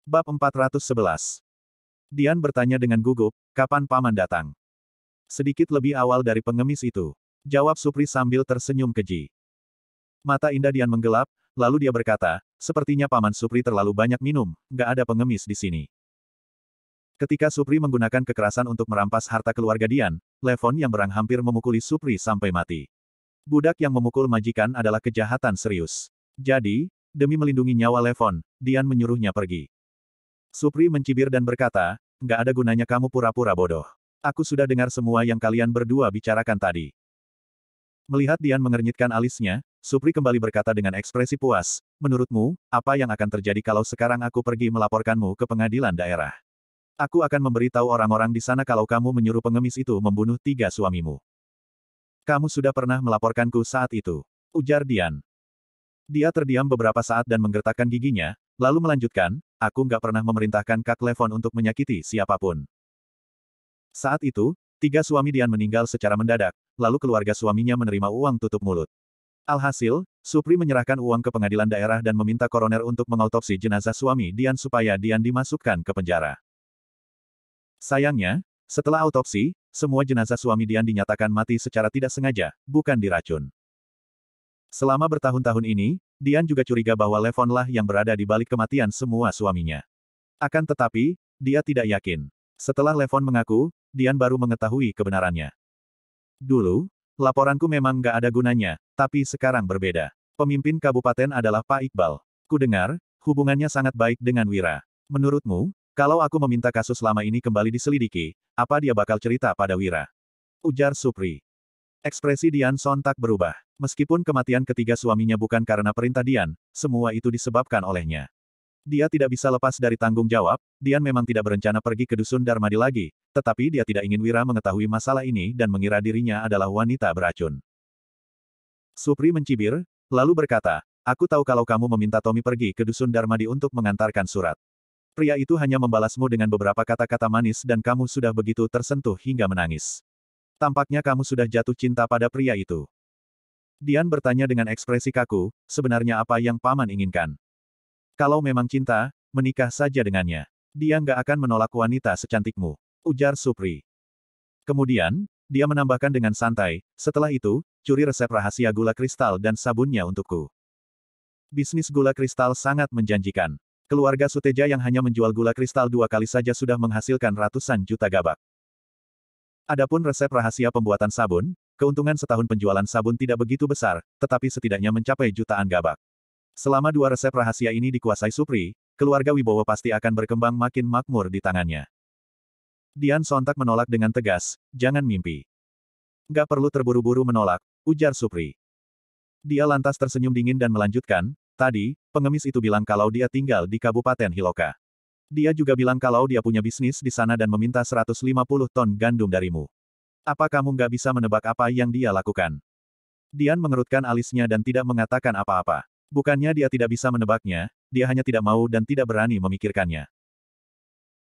Bab 411. Dian bertanya dengan gugup, kapan paman datang? Sedikit lebih awal dari pengemis itu. Jawab Supri sambil tersenyum keji. Mata indah Dian menggelap, lalu dia berkata, sepertinya paman Supri terlalu banyak minum, nggak ada pengemis di sini. Ketika Supri menggunakan kekerasan untuk merampas harta keluarga Dian, Levon yang berang hampir memukuli Supri sampai mati. Budak yang memukul majikan adalah kejahatan serius. Jadi, demi melindungi nyawa Levon, Dian menyuruhnya pergi. Supri mencibir dan berkata, nggak ada gunanya kamu pura-pura bodoh. Aku sudah dengar semua yang kalian berdua bicarakan tadi. Melihat Dian mengernyitkan alisnya, Supri kembali berkata dengan ekspresi puas, menurutmu, apa yang akan terjadi kalau sekarang aku pergi melaporkanmu ke pengadilan daerah? Aku akan memberitahu orang-orang di sana kalau kamu menyuruh pengemis itu membunuh 3 suamimu. Kamu sudah pernah melaporkanku saat itu, ujar Dian. Dia terdiam beberapa saat dan menggertakkan giginya, lalu melanjutkan, aku nggak pernah memerintahkan Kak Levon untuk menyakiti siapapun. Saat itu, 3 suami Dian meninggal secara mendadak, lalu keluarga suaminya menerima uang tutup mulut. Alhasil, Supri menyerahkan uang ke pengadilan daerah dan meminta koroner untuk mengautopsi jenazah suami Dian supaya Dian dimasukkan ke penjara. Sayangnya, setelah autopsi, semua jenazah suami Dian dinyatakan mati secara tidak sengaja, bukan diracun. Selama bertahun-tahun ini, Dian juga curiga bahwa Levonlah yang berada di balik kematian semua suaminya. Akan tetapi, dia tidak yakin. Setelah Levon mengaku, Dian baru mengetahui kebenarannya. Dulu, laporanku memang nggak ada gunanya, tapi sekarang berbeda. Pemimpin kabupaten adalah Pak Iqbal. Kudengar, hubungannya sangat baik dengan Wira. Menurutmu, kalau aku meminta kasus lama ini kembali diselidiki, apa dia bakal cerita pada Wira? Ujar Supri. Ekspresi Dian sontak berubah. Meskipun kematian ketiga suaminya bukan karena perintah Dian, semua itu disebabkan olehnya. Dia tidak bisa lepas dari tanggung jawab, Dian memang tidak berencana pergi ke dusun Darmadi lagi, tetapi dia tidak ingin Wira mengetahui masalah ini dan mengira dirinya adalah wanita beracun. Supri mencibir, lalu berkata, aku tahu kalau kamu meminta Tommy pergi ke dusun Darmadi untuk mengantarkan surat. Pria itu hanya membalasmu dengan beberapa kata-kata manis dan kamu sudah begitu tersentuh hingga menangis. Tampaknya kamu sudah jatuh cinta pada pria itu. Dian bertanya dengan ekspresi kaku, sebenarnya apa yang paman inginkan? Kalau memang cinta, menikah saja dengannya. Dia nggak akan menolak wanita secantikmu, ujar Supri. Kemudian, dia menambahkan dengan santai, setelah itu, curi resep rahasia gula kristal dan sabunnya untukku. Bisnis gula kristal sangat menjanjikan. Keluarga Suteja yang hanya menjual gula kristal 2 kali saja sudah menghasilkan ratusan juta gabak. Adapun resep rahasia pembuatan sabun, keuntungan setahun penjualan sabun tidak begitu besar, tetapi setidaknya mencapai jutaan gabak. Selama 2 resep rahasia ini dikuasai Supri, keluarga Wibowo pasti akan berkembang makin makmur di tangannya. Dian sontak menolak dengan tegas, jangan mimpi. Nggak perlu terburu-buru menolak, ujar Supri. Dia lantas tersenyum dingin dan melanjutkan, tadi, pengemis itu bilang kalau dia tinggal di Kabupaten Hiloka. Dia juga bilang kalau dia punya bisnis di sana dan meminta 150 ton gandum darimu. Apa kamu nggak bisa menebak apa yang dia lakukan? Dian mengerutkan alisnya dan tidak mengatakan apa-apa. Bukannya dia tidak bisa menebaknya, dia hanya tidak mau dan tidak berani memikirkannya.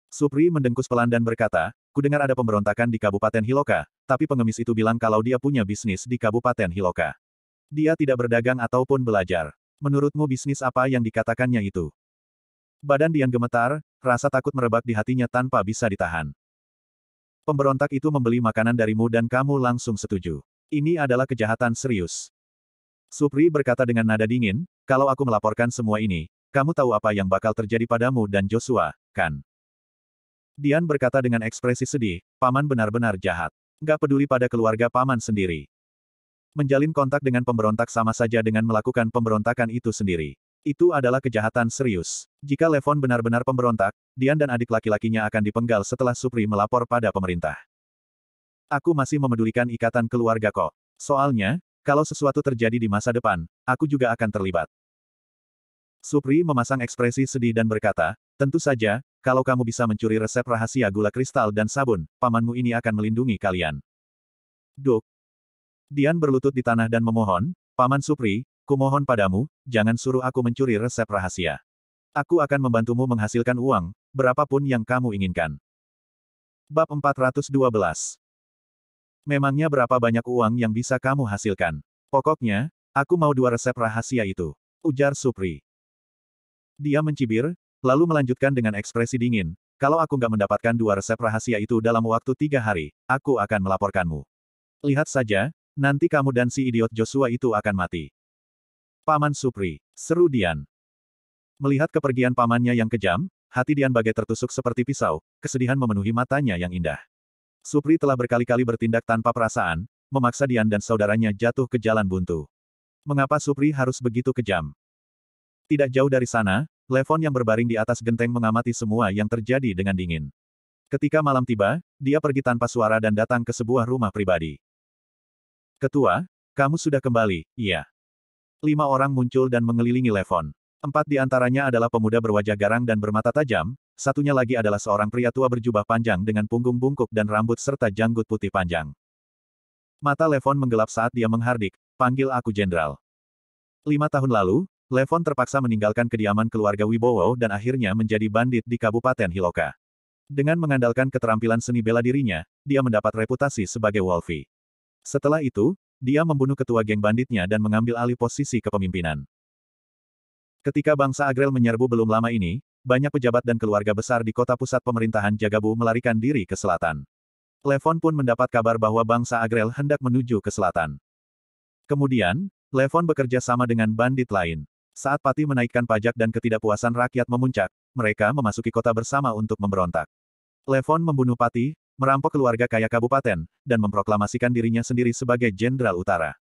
Supri mendengkus pelan dan berkata, kudengar ada pemberontakan di Kabupaten Hiloka, tapi pengemis itu bilang kalau dia punya bisnis di Kabupaten Hiloka. Dia tidak berdagang ataupun belajar. Menurutmu bisnis apa yang dikatakannya itu? Badan Dian gemetar, rasa takut merebak di hatinya tanpa bisa ditahan. Pemberontak itu membeli makanan darimu dan kamu langsung setuju. Ini adalah kejahatan serius. Supri berkata dengan nada dingin, kalau aku melaporkan semua ini, kamu tahu apa yang bakal terjadi padamu dan Joshua, kan? Dian berkata dengan ekspresi sedih, paman benar-benar jahat. Nggak peduli pada keluarga paman sendiri. Menjalin kontak dengan pemberontak sama saja dengan melakukan pemberontakan itu sendiri. Itu adalah kejahatan serius. Jika Levon benar-benar pemberontak, Dian dan adik laki-lakinya akan dipenggal setelah Supri melapor pada pemerintah. Aku masih memedulikan ikatan keluarga kok. Soalnya, kalau sesuatu terjadi di masa depan, aku juga akan terlibat. Supri memasang ekspresi sedih dan berkata, tentu saja, kalau kamu bisa mencuri resep rahasia gula kristal dan sabun, pamanmu ini akan melindungi kalian. Duk. Dian berlutut di tanah dan memohon, Paman Supri, kumohon padamu, jangan suruh aku mencuri resep rahasia. Aku akan membantumu menghasilkan uang, berapapun yang kamu inginkan. Bab 412. Memangnya berapa banyak uang yang bisa kamu hasilkan? Pokoknya, aku mau 2 resep rahasia itu, ujar Supri. Dia mencibir, lalu melanjutkan dengan ekspresi dingin, kalau aku nggak mendapatkan 2 resep rahasia itu dalam waktu 3 hari, aku akan melaporkanmu. Lihat saja, nanti kamu dan si idiot Joshua itu akan mati. Paman Supri, seru Dian. Melihat kepergian pamannya yang kejam, hati Dian bagai tertusuk seperti pisau, kesedihan memenuhi matanya yang indah. Supri telah berkali-kali bertindak tanpa perasaan, memaksa Dian dan saudaranya jatuh ke jalan buntu. Mengapa Supri harus begitu kejam? Tidak jauh dari sana, Levon yang berbaring di atas genteng mengamati semua yang terjadi dengan dingin. Ketika malam tiba, dia pergi tanpa suara dan datang ke sebuah rumah pribadi. Ketua, kamu sudah kembali, iya. 5 orang muncul dan mengelilingi Levon. 4 di antaranya adalah pemuda berwajah garang dan bermata tajam, satunya lagi adalah seorang pria tua berjubah panjang dengan punggung bungkuk dan rambut serta janggut putih panjang. Mata Levon menggelap saat dia menghardik, panggil aku jenderal. 5 tahun lalu, Levon terpaksa meninggalkan kediaman keluarga Wibowo dan akhirnya menjadi bandit di Kabupaten Hiloka. Dengan mengandalkan keterampilan seni bela dirinya, dia mendapat reputasi sebagai Wolfie. Setelah itu, dia membunuh ketua geng banditnya dan mengambil alih posisi kepemimpinan. Ketika bangsa Agrel menyerbu belum lama ini, banyak pejabat dan keluarga besar di kota pusat pemerintahan Jagabu melarikan diri ke selatan. Levon pun mendapat kabar bahwa bangsa Agrel hendak menuju ke selatan. Kemudian, Levon bekerja sama dengan bandit lain. Saat Pati menaikkan pajak dan ketidakpuasan rakyat memuncak, mereka memasuki kota bersama untuk memberontak. Levon membunuh Pati, merampok keluarga kaya kabupaten, dan memproklamasikan dirinya sendiri sebagai Jenderal Utara.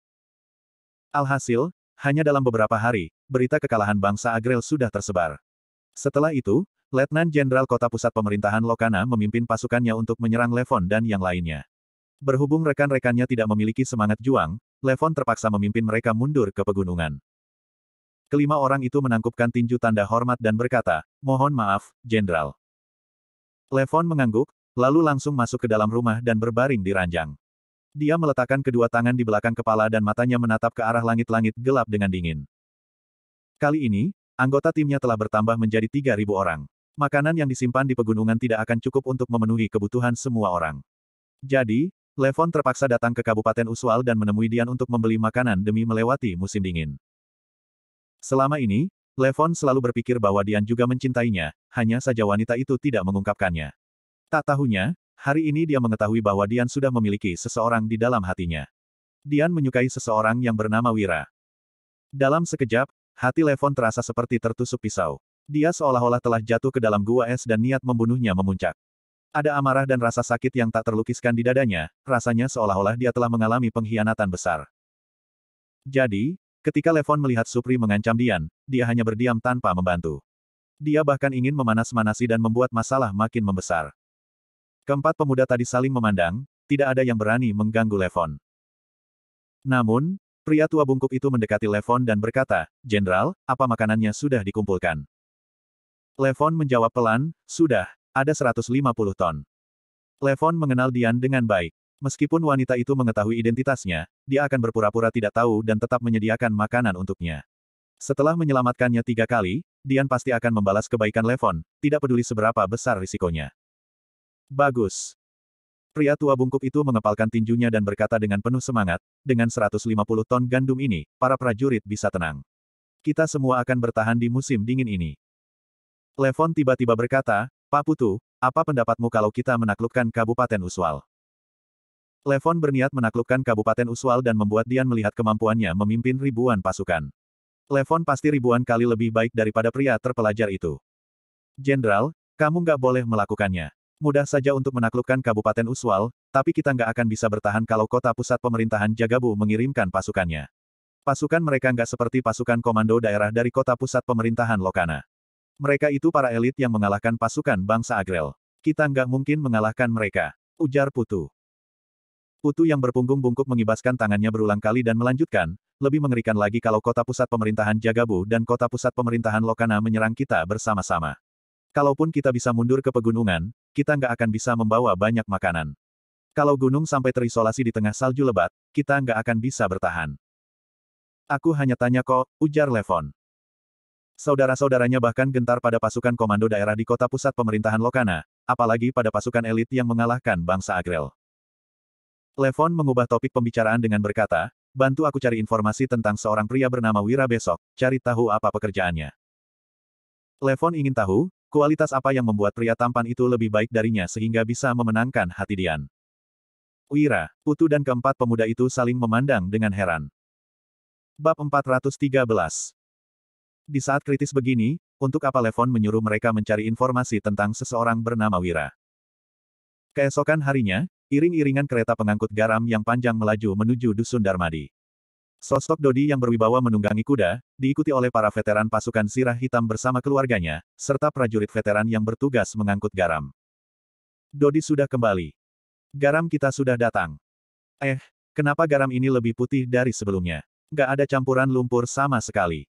Alhasil, hanya dalam beberapa hari, berita kekalahan bangsa Agrel sudah tersebar. Setelah itu, Letnan Jenderal Kota Pusat Pemerintahan Lokana memimpin pasukannya untuk menyerang Levon dan yang lainnya. Berhubung rekan-rekannya tidak memiliki semangat juang, Levon terpaksa memimpin mereka mundur ke pegunungan. Kelima orang itu menangkupkan tinju tanda hormat dan berkata, "Mohon maaf, Jenderal." Levon mengangguk, lalu langsung masuk ke dalam rumah dan berbaring di ranjang. Dia meletakkan kedua tangan di belakang kepala dan matanya menatap ke arah langit-langit gelap dengan dingin. Kali ini, anggota timnya telah bertambah menjadi 3.000 orang. Makanan yang disimpan di pegunungan tidak akan cukup untuk memenuhi kebutuhan semua orang. Jadi, Levon terpaksa datang ke Kabupaten Uswal dan menemui Dian untuk membeli makanan demi melewati musim dingin. Selama ini, Levon selalu berpikir bahwa Dian juga mencintainya, hanya saja wanita itu tidak mengungkapkannya. Tak tahunya, hari ini dia mengetahui bahwa Dian sudah memiliki seseorang di dalam hatinya. Dian menyukai seseorang yang bernama Wira. Dalam sekejap, hati Levon terasa seperti tertusuk pisau. Dia seolah-olah telah jatuh ke dalam gua es dan niat membunuhnya memuncak. Ada amarah dan rasa sakit yang tak terlukiskan di dadanya, rasanya seolah-olah dia telah mengalami pengkhianatan besar. Jadi, ketika Levon melihat Supri mengancam Dian, dia hanya berdiam tanpa membantu. Dia bahkan ingin memanas-manasi dan membuat masalah makin membesar. Keempat pemuda tadi saling memandang, tidak ada yang berani mengganggu Levon. Namun, pria tua bungkuk itu mendekati Levon dan berkata, "Jenderal, apa makanannya sudah dikumpulkan?" Levon menjawab pelan, "Sudah, ada 150 ton." Levon mengenal Dian dengan baik. Meskipun wanita itu mengetahui identitasnya, dia akan berpura-pura tidak tahu dan tetap menyediakan makanan untuknya. Setelah menyelamatkannya 3 kali, Dian pasti akan membalas kebaikan Levon, tidak peduli seberapa besar risikonya. Bagus. Pria tua bungkuk itu mengepalkan tinjunya dan berkata dengan penuh semangat, dengan 150 ton gandum ini, para prajurit bisa tenang. Kita semua akan bertahan di musim dingin ini. Levon tiba-tiba berkata, "Pak Putu, apa pendapatmu kalau kita menaklukkan Kabupaten Uswal?" Levon berniat menaklukkan Kabupaten Uswal dan membuat Dian melihat kemampuannya memimpin ribuan pasukan. Levon pasti ribuan kali lebih baik daripada pria terpelajar itu. "Jenderal, kamu nggak boleh melakukannya. Mudah saja untuk menaklukkan Kabupaten Uswal, tapi kita nggak akan bisa bertahan kalau kota pusat pemerintahan Jagabu mengirimkan pasukannya. Pasukan mereka nggak seperti pasukan komando daerah dari kota pusat pemerintahan Lokana. Mereka itu para elit yang mengalahkan pasukan bangsa Agrel. Kita nggak mungkin mengalahkan mereka," ujar Putu. Putu yang berpunggung bungkuk mengibaskan tangannya berulang kali dan melanjutkan, "Lebih mengerikan lagi kalau kota pusat pemerintahan Jagabu dan kota pusat pemerintahan Lokana menyerang kita bersama-sama. Kalaupun kita bisa mundur ke pegunungan, kita nggak akan bisa membawa banyak makanan. Kalau gunung sampai terisolasi di tengah salju lebat, kita nggak akan bisa bertahan." "Aku hanya tanya kok," ujar Levon. Saudara-saudaranya bahkan gentar pada pasukan komando daerah di kota pusat pemerintahan Lokana, apalagi pada pasukan elit yang mengalahkan bangsa Agrel. Levon mengubah topik pembicaraan dengan berkata, "Bantu aku cari informasi tentang seorang pria bernama Wira besok, cari tahu apa pekerjaannya." Levon ingin tahu, kualitas apa yang membuat pria tampan itu lebih baik darinya sehingga bisa memenangkan hati Dian. Wira, Putu dan keempat pemuda itu saling memandang dengan heran. Bab 413. Di saat kritis begini, untuk apa Levon menyuruh mereka mencari informasi tentang seseorang bernama Wira? Keesokan harinya, iring-iringan kereta pengangkut garam yang panjang melaju menuju Dusun Darmadi. Sosok Dodi yang berwibawa menunggangi kuda, diikuti oleh para veteran pasukan Sirah Hitam bersama keluarganya, serta prajurit veteran yang bertugas mengangkut garam. Dodi sudah kembali. Garam kita sudah datang. Kenapa garam ini lebih putih dari sebelumnya? Nggak ada campuran lumpur sama sekali.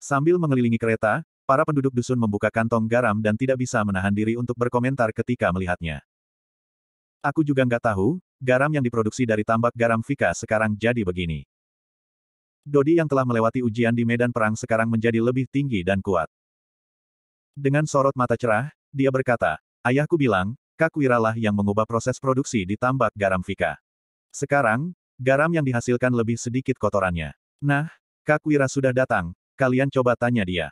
Sambil mengelilingi kereta, para penduduk dusun membuka kantong garam dan tidak bisa menahan diri untuk berkomentar ketika melihatnya. Aku juga nggak tahu, garam yang diproduksi dari tambak garam Vika sekarang jadi begini. Dodi yang telah melewati ujian di medan perang sekarang menjadi lebih tinggi dan kuat. Dengan sorot mata cerah, dia berkata, ayahku bilang, Kak Wira lah yang mengubah proses produksi di tambak garam Vika. Sekarang, garam yang dihasilkan lebih sedikit kotorannya. Nah, Kak Wira sudah datang, kalian coba tanya dia.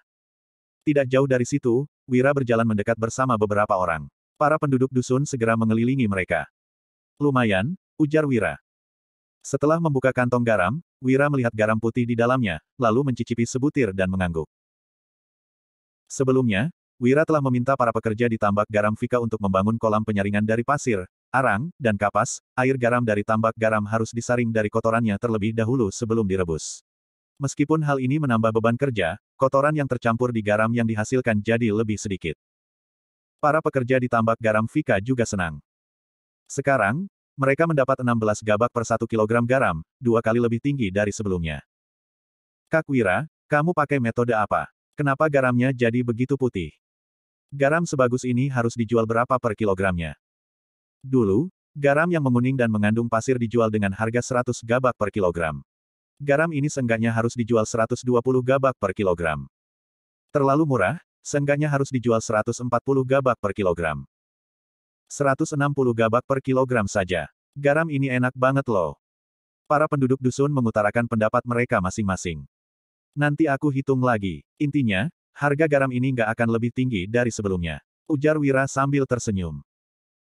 Tidak jauh dari situ, Wira berjalan mendekat bersama beberapa orang. Para penduduk dusun segera mengelilingi mereka. Lumayan, ujar Wira. Setelah membuka kantong garam, Wira melihat garam putih di dalamnya, lalu mencicipi sebutir dan mengangguk. Sebelumnya, Wira telah meminta para pekerja di tambak garam Vika untuk membangun kolam penyaringan dari pasir, arang, dan kapas. Air garam dari tambak garam harus disaring dari kotorannya terlebih dahulu sebelum direbus. Meskipun hal ini menambah beban kerja, kotoran yang tercampur di garam yang dihasilkan jadi lebih sedikit. Para pekerja di tambak garam Vika juga senang. Sekarang, mereka mendapat 16 gabak per 1 kilogram garam, 2 kali lebih tinggi dari sebelumnya. Kak Wira, kamu pakai metode apa? Kenapa garamnya jadi begitu putih? Garam sebagus ini harus dijual berapa per kilogramnya? Dulu, garam yang menguning dan mengandung pasir dijual dengan harga 100 gabak per kilogram. Garam ini seenggaknya harus dijual 120 gabak per kilogram. Terlalu murah, seenggaknya harus dijual 140 gabak per kilogram. 160 gabak per kilogram saja. Garam ini enak banget loh. Para penduduk dusun mengutarakan pendapat mereka masing-masing. Nanti aku hitung lagi. Intinya, harga garam ini nggak akan lebih tinggi dari sebelumnya. Ujar Wira sambil tersenyum.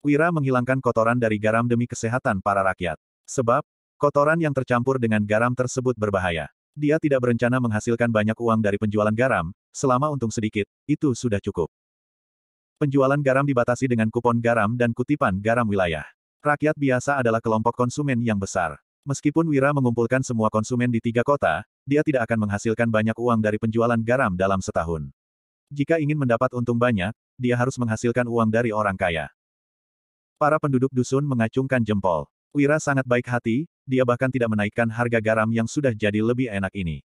Wira menghilangkan kotoran dari garam demi kesehatan para rakyat. Sebab, kotoran yang tercampur dengan garam tersebut berbahaya. Dia tidak berencana menghasilkan banyak uang dari penjualan garam, selama untung sedikit, itu sudah cukup. Penjualan garam dibatasi dengan kupon garam dan kutipan garam wilayah. Rakyat biasa adalah kelompok konsumen yang besar. Meskipun Wira mengumpulkan semua konsumen di 3 kota, dia tidak akan menghasilkan banyak uang dari penjualan garam dalam setahun. Jika ingin mendapat untung banyak, dia harus menghasilkan uang dari orang kaya. Para penduduk dusun mengacungkan jempol. Wira sangat baik hati, dia bahkan tidak menaikkan harga garam yang sudah jadi lebih enak ini.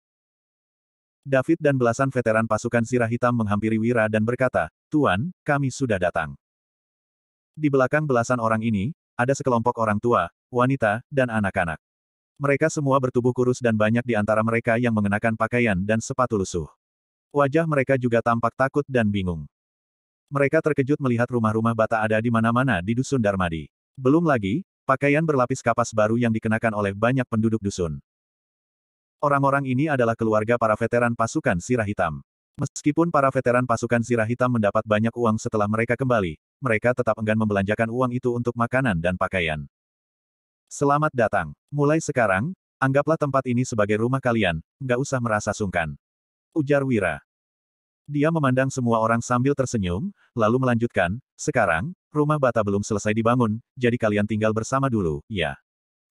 David dan belasan veteran pasukan Sirah Hitam menghampiri Wira dan berkata, Tuan, kami sudah datang. Di belakang belasan orang ini, ada sekelompok orang tua, wanita, dan anak-anak. Mereka semua bertubuh kurus dan banyak di antara mereka yang mengenakan pakaian dan sepatu lusuh. Wajah mereka juga tampak takut dan bingung. Mereka terkejut melihat rumah-rumah bata ada di mana-mana di Dusun Darmadi. Belum lagi, pakaian berlapis kapas baru yang dikenakan oleh banyak penduduk dusun. Orang-orang ini adalah keluarga para veteran pasukan Sirah Hitam. Meskipun para veteran pasukan Sirah Hitam mendapat banyak uang setelah mereka kembali, mereka tetap enggan membelanjakan uang itu untuk makanan dan pakaian. Selamat datang. Mulai sekarang, anggaplah tempat ini sebagai rumah kalian, nggak usah merasa sungkan. Ujar Wira. Dia memandang semua orang sambil tersenyum, lalu melanjutkan, sekarang, rumah bata belum selesai dibangun, jadi kalian tinggal bersama dulu, ya.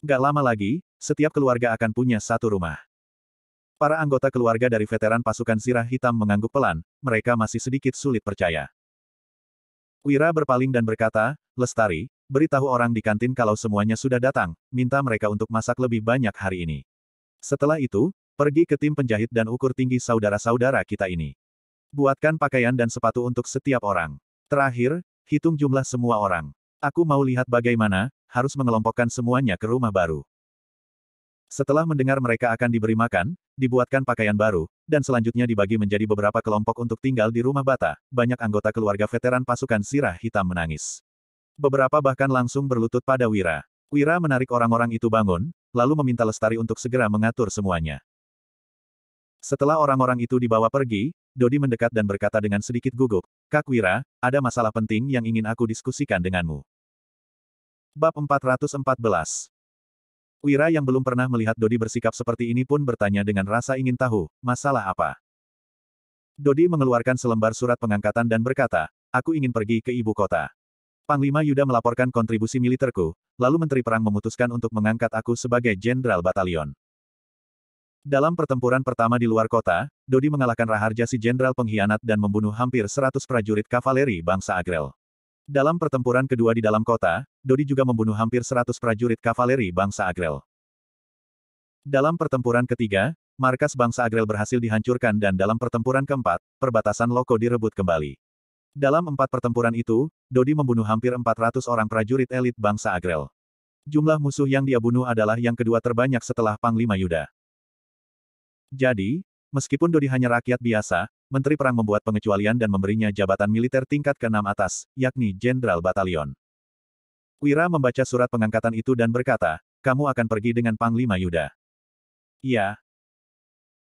Nggak lama lagi, setiap keluarga akan punya satu rumah. Para anggota keluarga dari veteran pasukan Sirah Hitam mengangguk pelan, mereka masih sedikit sulit percaya. Wira berpaling dan berkata, Lestari, beritahu orang di kantin kalau semuanya sudah datang, minta mereka untuk masak lebih banyak hari ini. Setelah itu, pergi ke tim penjahit dan ukur tinggi saudara-saudara kita ini. Buatkan pakaian dan sepatu untuk setiap orang. Terakhir, hitung jumlah semua orang. Aku mau lihat bagaimana, harus mengelompokkan semuanya ke rumah baru. Setelah mendengar mereka akan diberi makan, dibuatkan pakaian baru, dan selanjutnya dibagi menjadi beberapa kelompok untuk tinggal di rumah bata, banyak anggota keluarga veteran pasukan Sirah Hitam menangis. Beberapa bahkan langsung berlutut pada Wira. Wira menarik orang-orang itu bangun, lalu meminta Lestari untuk segera mengatur semuanya. Setelah orang-orang itu dibawa pergi, Dodi mendekat dan berkata dengan sedikit gugup, Kak Wira, ada masalah penting yang ingin aku diskusikan denganmu. Bab 414. Wira yang belum pernah melihat Dodi bersikap seperti ini pun bertanya dengan rasa ingin tahu, masalah apa? Dodi mengeluarkan selembar surat pengangkatan dan berkata, aku ingin pergi ke ibu kota. Panglima Yuda melaporkan kontribusi militerku, lalu Menteri Perang memutuskan untuk mengangkat aku sebagai Jenderal Batalion. Dalam pertempuran pertama di luar kota, Dodi mengalahkan Raharja si jenderal pengkhianat dan membunuh hampir 100 prajurit kavaleri bangsa Agrel. Dalam pertempuran kedua di dalam kota, Dodi juga membunuh hampir 100 prajurit kavaleri bangsa Agrel. Dalam pertempuran ketiga, markas bangsa Agrel berhasil dihancurkan dan dalam pertempuran keempat, perbatasan Loko direbut kembali. Dalam 4 pertempuran itu, Dodi membunuh hampir 400 orang prajurit elit bangsa Agrel. Jumlah musuh yang dia bunuh adalah yang kedua terbanyak setelah Panglima Yuda. Jadi, meskipun Dodi hanya rakyat biasa, Menteri Perang membuat pengecualian dan memberinya jabatan militer tingkat ke-6 atas, yakni Jenderal Batalion. Wira membaca surat pengangkatan itu dan berkata, kamu akan pergi dengan Panglima Yuda. Iya.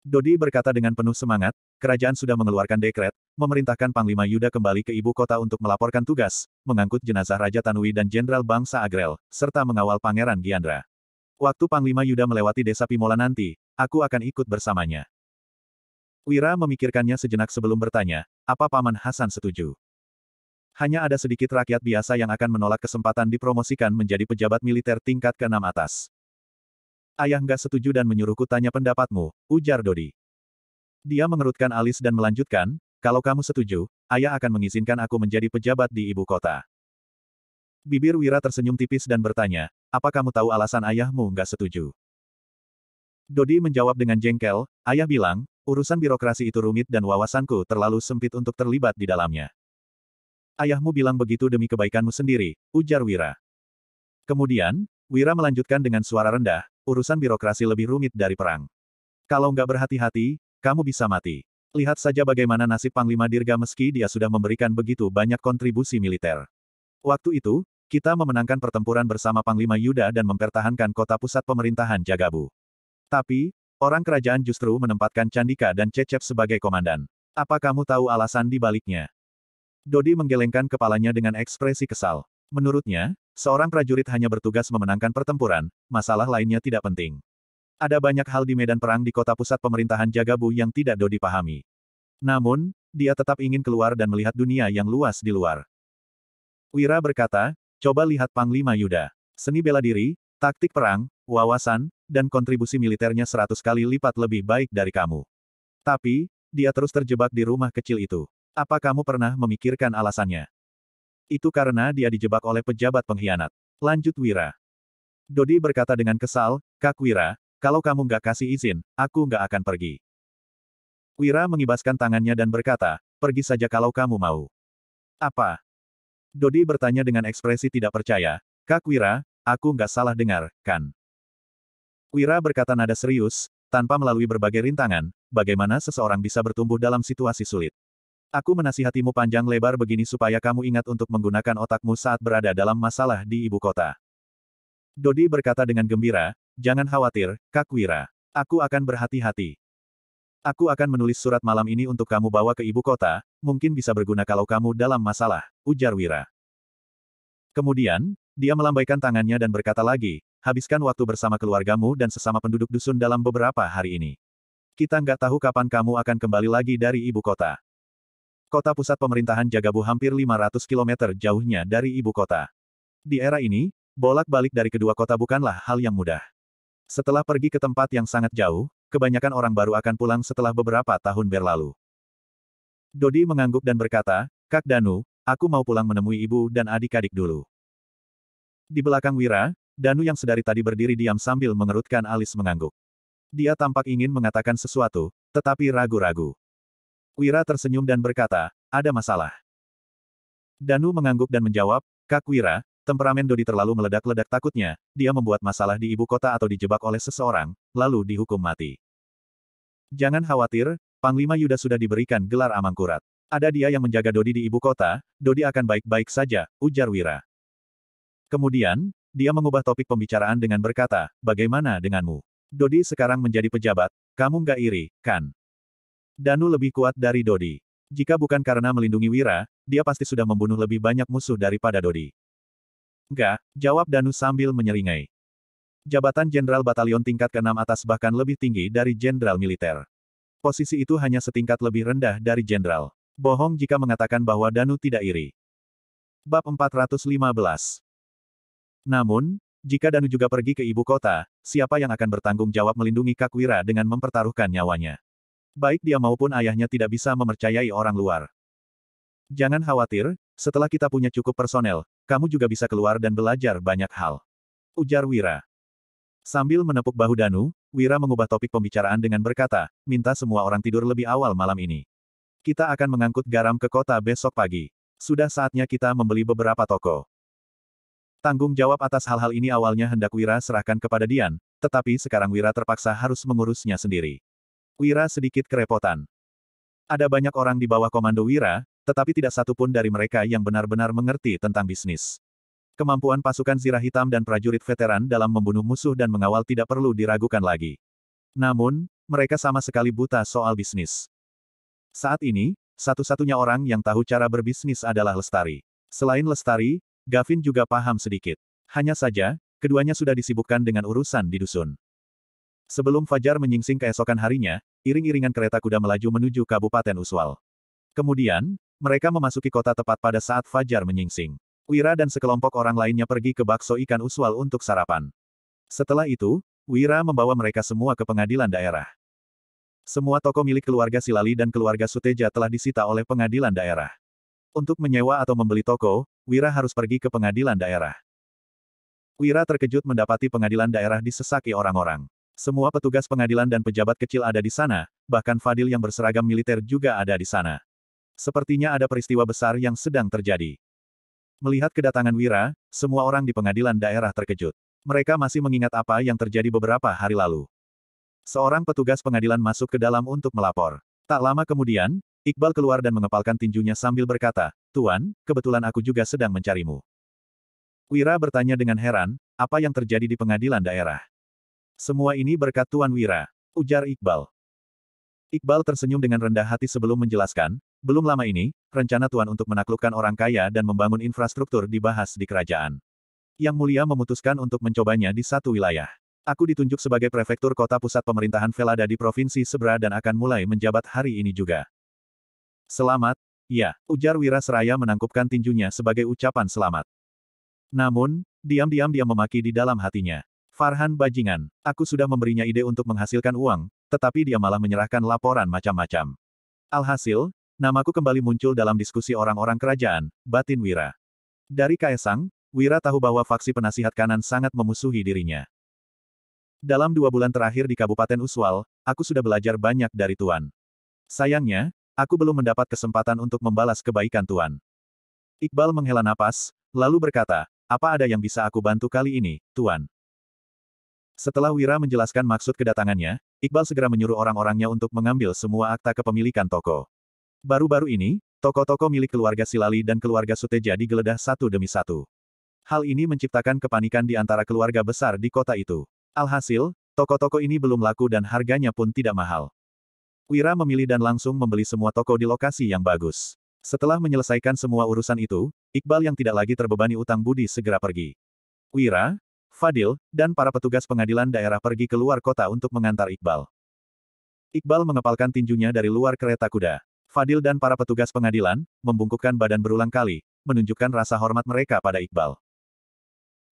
Dodi berkata dengan penuh semangat, kerajaan sudah mengeluarkan dekret, memerintahkan Panglima Yuda kembali ke ibu kota untuk melaporkan tugas, mengangkut jenazah Raja Tanui dan Jenderal bangsa Agrel, serta mengawal Pangeran Giandra. Waktu Panglima Yuda melewati desa Pimola nanti, aku akan ikut bersamanya. Wira memikirkannya sejenak sebelum bertanya, apa Paman Hasan setuju? Hanya ada sedikit rakyat biasa yang akan menolak kesempatan dipromosikan menjadi pejabat militer tingkat ke-6 atas. Ayah nggak setuju dan menyuruhku tanya pendapatmu, ujar Dodi. Dia mengerutkan alis dan melanjutkan, kalau kamu setuju, ayah akan mengizinkan aku menjadi pejabat di ibu kota. Bibir Wira tersenyum tipis dan bertanya, apa kamu tahu alasan ayahmu nggak setuju? Dodi menjawab dengan jengkel, ayah bilang, urusan birokrasi itu rumit dan wawasanku terlalu sempit untuk terlibat di dalamnya. Ayahmu bilang begitu demi kebaikanmu sendiri, ujar Wira. Kemudian, Wira melanjutkan dengan suara rendah, urusan birokrasi lebih rumit dari perang. Kalau nggak berhati-hati, kamu bisa mati. Lihat saja bagaimana nasib Panglima Dirga meski dia sudah memberikan begitu banyak kontribusi militer. Waktu itu, kita memenangkan pertempuran bersama Panglima Yuda dan mempertahankan kota pusat pemerintahan Jagabu. Tapi, orang kerajaan justru menempatkan Candika dan Cecep sebagai komandan. Apa kamu tahu alasan di baliknya? Dodi menggelengkan kepalanya dengan ekspresi kesal. Menurutnya, seorang prajurit hanya bertugas memenangkan pertempuran, masalah lainnya tidak penting. Ada banyak hal di medan perang di kota pusat pemerintahan Jagabu yang tidak Dodi pahami. Namun, dia tetap ingin keluar dan melihat dunia yang luas di luar. Wira berkata, coba lihat Panglima Yuda. Seni bela diri, taktik perang, wawasan, dan kontribusi militernya 100 kali lipat lebih baik dari kamu. Tapi, dia terus terjebak di rumah kecil itu. Apa kamu pernah memikirkan alasannya? Itu karena dia dijebak oleh pejabat pengkhianat. Lanjut Wira. Dodi berkata dengan kesal, Kak Wira, kalau kamu nggak kasih izin, aku nggak akan pergi. Wira mengibaskan tangannya dan berkata, pergi saja kalau kamu mau. Apa? Dodi bertanya dengan ekspresi tidak percaya, Kak Wira, aku nggak salah dengar, kan? Wira berkata nada serius, tanpa melalui berbagai rintangan, bagaimana seseorang bisa bertumbuh dalam situasi sulit. Aku menasihatimu panjang lebar begini supaya kamu ingat untuk menggunakan otakmu saat berada dalam masalah di ibu kota. Dodi berkata dengan gembira, jangan khawatir, Kak Wira. Aku akan berhati-hati. Aku akan menulis surat malam ini untuk kamu bawa ke ibu kota, mungkin bisa berguna kalau kamu dalam masalah, ujar Wira. Kemudian, dia melambaikan tangannya dan berkata lagi, habiskan waktu bersama keluargamu dan sesama penduduk dusun dalam beberapa hari ini. Kita nggak tahu kapan kamu akan kembali lagi dari ibu kota. Kota pusat pemerintahan Jagabu hampir 500 km jauhnya dari ibu kota. Di era ini, bolak-balik dari kedua kota bukanlah hal yang mudah. Setelah pergi ke tempat yang sangat jauh, kebanyakan orang baru akan pulang setelah beberapa tahun berlalu. Dodi mengangguk dan berkata, Kak Danu, aku mau pulang menemui ibu dan adik-adik dulu. Di belakang Wira, Danu yang sedari tadi berdiri diam sambil mengerutkan alis mengangguk. Dia tampak ingin mengatakan sesuatu, tetapi ragu-ragu. Wira tersenyum dan berkata, ada masalah. Danu mengangguk dan menjawab, Kak Wira, temperamen Dodi terlalu meledak-ledak takutnya, dia membuat masalah di ibu kota atau dijebak oleh seseorang, lalu dihukum mati. Jangan khawatir, Panglima Yuda sudah diberikan gelar Amangkurat. Ada dia yang menjaga Dodi di ibu kota, Dodi akan baik-baik saja, ujar Wira. Kemudian, dia mengubah topik pembicaraan dengan berkata, bagaimana denganmu? Dodi sekarang menjadi pejabat, kamu nggak iri, kan? Danu lebih kuat dari Dodi. Jika bukan karena melindungi Wira, dia pasti sudah membunuh lebih banyak musuh daripada Dodi. Enggak, jawab Danu sambil menyeringai. Jabatan Jenderal Batalion tingkat ke-6 atas bahkan lebih tinggi dari Jenderal Militer. Posisi itu hanya setingkat lebih rendah dari Jenderal. Bohong jika mengatakan bahwa Danu tidak iri. Bab 415. Namun, jika Danu juga pergi ke ibu kota, siapa yang akan bertanggung jawab melindungi Kak Wira dengan mempertaruhkan nyawanya? Baik dia maupun ayahnya tidak bisa mempercayai orang luar. Jangan khawatir, setelah kita punya cukup personel, kamu juga bisa keluar dan belajar banyak hal. Ujar Wira. Sambil menepuk bahu Danu, Wira mengubah topik pembicaraan dengan berkata, minta semua orang tidur lebih awal malam ini. Kita akan mengangkut garam ke kota besok pagi. Sudah saatnya kita membeli beberapa toko. Tanggung jawab atas hal-hal ini awalnya hendak Wira serahkan kepada Dian, tetapi sekarang Wira terpaksa harus mengurusnya sendiri. Wira sedikit kerepotan. Ada banyak orang di bawah komando Wira, tetapi tidak satu pun dari mereka yang benar-benar mengerti tentang bisnis. Kemampuan pasukan Zirah Hitam dan prajurit veteran dalam membunuh musuh dan mengawal tidak perlu diragukan lagi. Namun, mereka sama sekali buta soal bisnis. Saat ini, satu-satunya orang yang tahu cara berbisnis adalah Lestari. Selain Lestari, Gavin juga paham sedikit. Hanya saja, keduanya sudah disibukkan dengan urusan di dusun. Sebelum Fajar menyingsing keesokan harinya, iring-iringan kereta kuda melaju menuju Kabupaten Uswal. Kemudian, mereka memasuki kota tepat pada saat Fajar menyingsing. Wira dan sekelompok orang lainnya pergi ke bakso ikan Uswal untuk sarapan. Setelah itu, Wira membawa mereka semua ke pengadilan daerah. Semua toko milik keluarga Silali dan keluarga Suteja telah disita oleh pengadilan daerah. Untuk menyewa atau membeli toko, Wira harus pergi ke pengadilan daerah. Wira terkejut mendapati pengadilan daerah disesaki orang-orang. Semua petugas pengadilan dan pejabat kecil ada di sana, bahkan Fadil yang berseragam militer juga ada di sana. Sepertinya ada peristiwa besar yang sedang terjadi. Melihat kedatangan Wira, semua orang di pengadilan daerah terkejut. Mereka masih mengingat apa yang terjadi beberapa hari lalu. Seorang petugas pengadilan masuk ke dalam untuk melapor. Tak lama kemudian, Iqbal keluar dan mengepalkan tinjunya sambil berkata, "Tuan, kebetulan aku juga sedang mencarimu." Wira bertanya dengan heran, apa yang terjadi di pengadilan daerah? Semua ini berkat Tuan Wira, ujar Iqbal. Iqbal tersenyum dengan rendah hati sebelum menjelaskan, belum lama ini, rencana Tuan untuk menaklukkan orang kaya dan membangun infrastruktur dibahas di kerajaan. Yang Mulia memutuskan untuk mencobanya di satu wilayah. Aku ditunjuk sebagai prefektur kota pusat pemerintahan Velada di Provinsi Sebra dan akan mulai menjabat hari ini juga. Selamat, ya, ujar Wira seraya menangkupkan tinjunya sebagai ucapan selamat. Namun, diam-diam dia memaki di dalam hatinya. Farhan bajingan, aku sudah memberinya ide untuk menghasilkan uang, tetapi dia malah menyerahkan laporan macam-macam. Alhasil, namaku kembali muncul dalam diskusi orang-orang kerajaan, batin Wira. Dari Kaesang, Wira tahu bahwa faksi penasihat kanan sangat memusuhi dirinya. Dalam 2 bulan terakhir di Kabupaten Uswal, aku sudah belajar banyak dari Tuan. Sayangnya, aku belum mendapat kesempatan untuk membalas kebaikan Tuan. Iqbal menghela napas, lalu berkata, apa ada yang bisa aku bantu kali ini, Tuan? Setelah Wira menjelaskan maksud kedatangannya, Iqbal segera menyuruh orang-orangnya untuk mengambil semua akta kepemilikan toko. Baru-baru ini, toko-toko milik keluarga Silali dan keluarga Suteja digeledah satu demi satu. Hal ini menciptakan kepanikan di antara keluarga besar di kota itu. Alhasil, toko-toko ini belum laku dan harganya pun tidak mahal. Wira memilih dan langsung membeli semua toko di lokasi yang bagus. Setelah menyelesaikan semua urusan itu, Iqbal yang tidak lagi terbebani utang budi segera pergi. Wira, Fadil, dan para petugas pengadilan daerah pergi ke luar kota untuk mengantar Iqbal. Iqbal mengepalkan tinjunya dari luar kereta kuda. Fadil dan para petugas pengadilan, membungkukkan badan berulang kali, menunjukkan rasa hormat mereka pada Iqbal.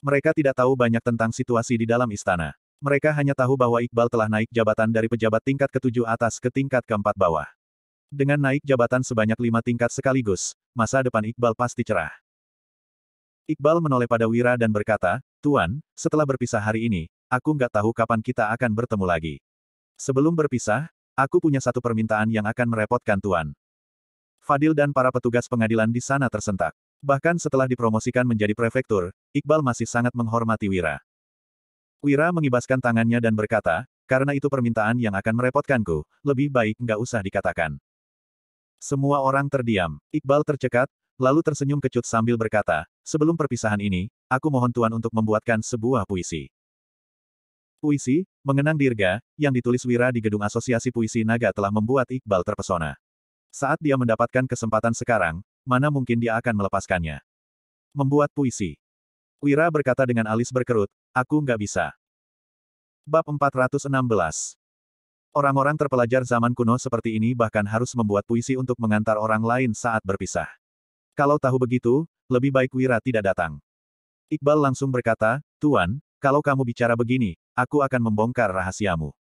Mereka tidak tahu banyak tentang situasi di dalam istana. Mereka hanya tahu bahwa Iqbal telah naik jabatan dari pejabat tingkat ke-7 atas ke tingkat ke-4 bawah. Dengan naik jabatan sebanyak 5 tingkat sekaligus, masa depan Iqbal pasti cerah. Iqbal menoleh pada Wira dan berkata, Tuan, setelah berpisah hari ini, aku nggak tahu kapan kita akan bertemu lagi. Sebelum berpisah, aku punya satu permintaan yang akan merepotkan Tuan. Fadil dan para petugas pengadilan di sana tersentak. Bahkan setelah dipromosikan menjadi prefektur, Iqbal masih sangat menghormati Wira. Wira mengibaskan tangannya dan berkata, karena itu permintaan yang akan merepotkanku, lebih baik nggak usah dikatakan. Semua orang terdiam. Iqbal tercekat, lalu tersenyum kecut sambil berkata, sebelum perpisahan ini, aku mohon Tuan untuk membuatkan sebuah puisi. Puisi, Mengenang Dirga, yang ditulis Wira di Gedung Asosiasi Puisi Naga telah membuat Iqbal terpesona. Saat dia mendapatkan kesempatan sekarang, mana mungkin dia akan melepaskannya. Membuat puisi. Wira berkata dengan alis berkerut, aku nggak bisa. Bab 416. Orang-orang terpelajar zaman kuno seperti ini bahkan harus membuat puisi untuk mengantar orang lain saat berpisah. Kalau tahu begitu, lebih baik Wira tidak datang. Iqbal langsung berkata, Tuan, kalau kamu bicara begini, aku akan membongkar rahasiamu.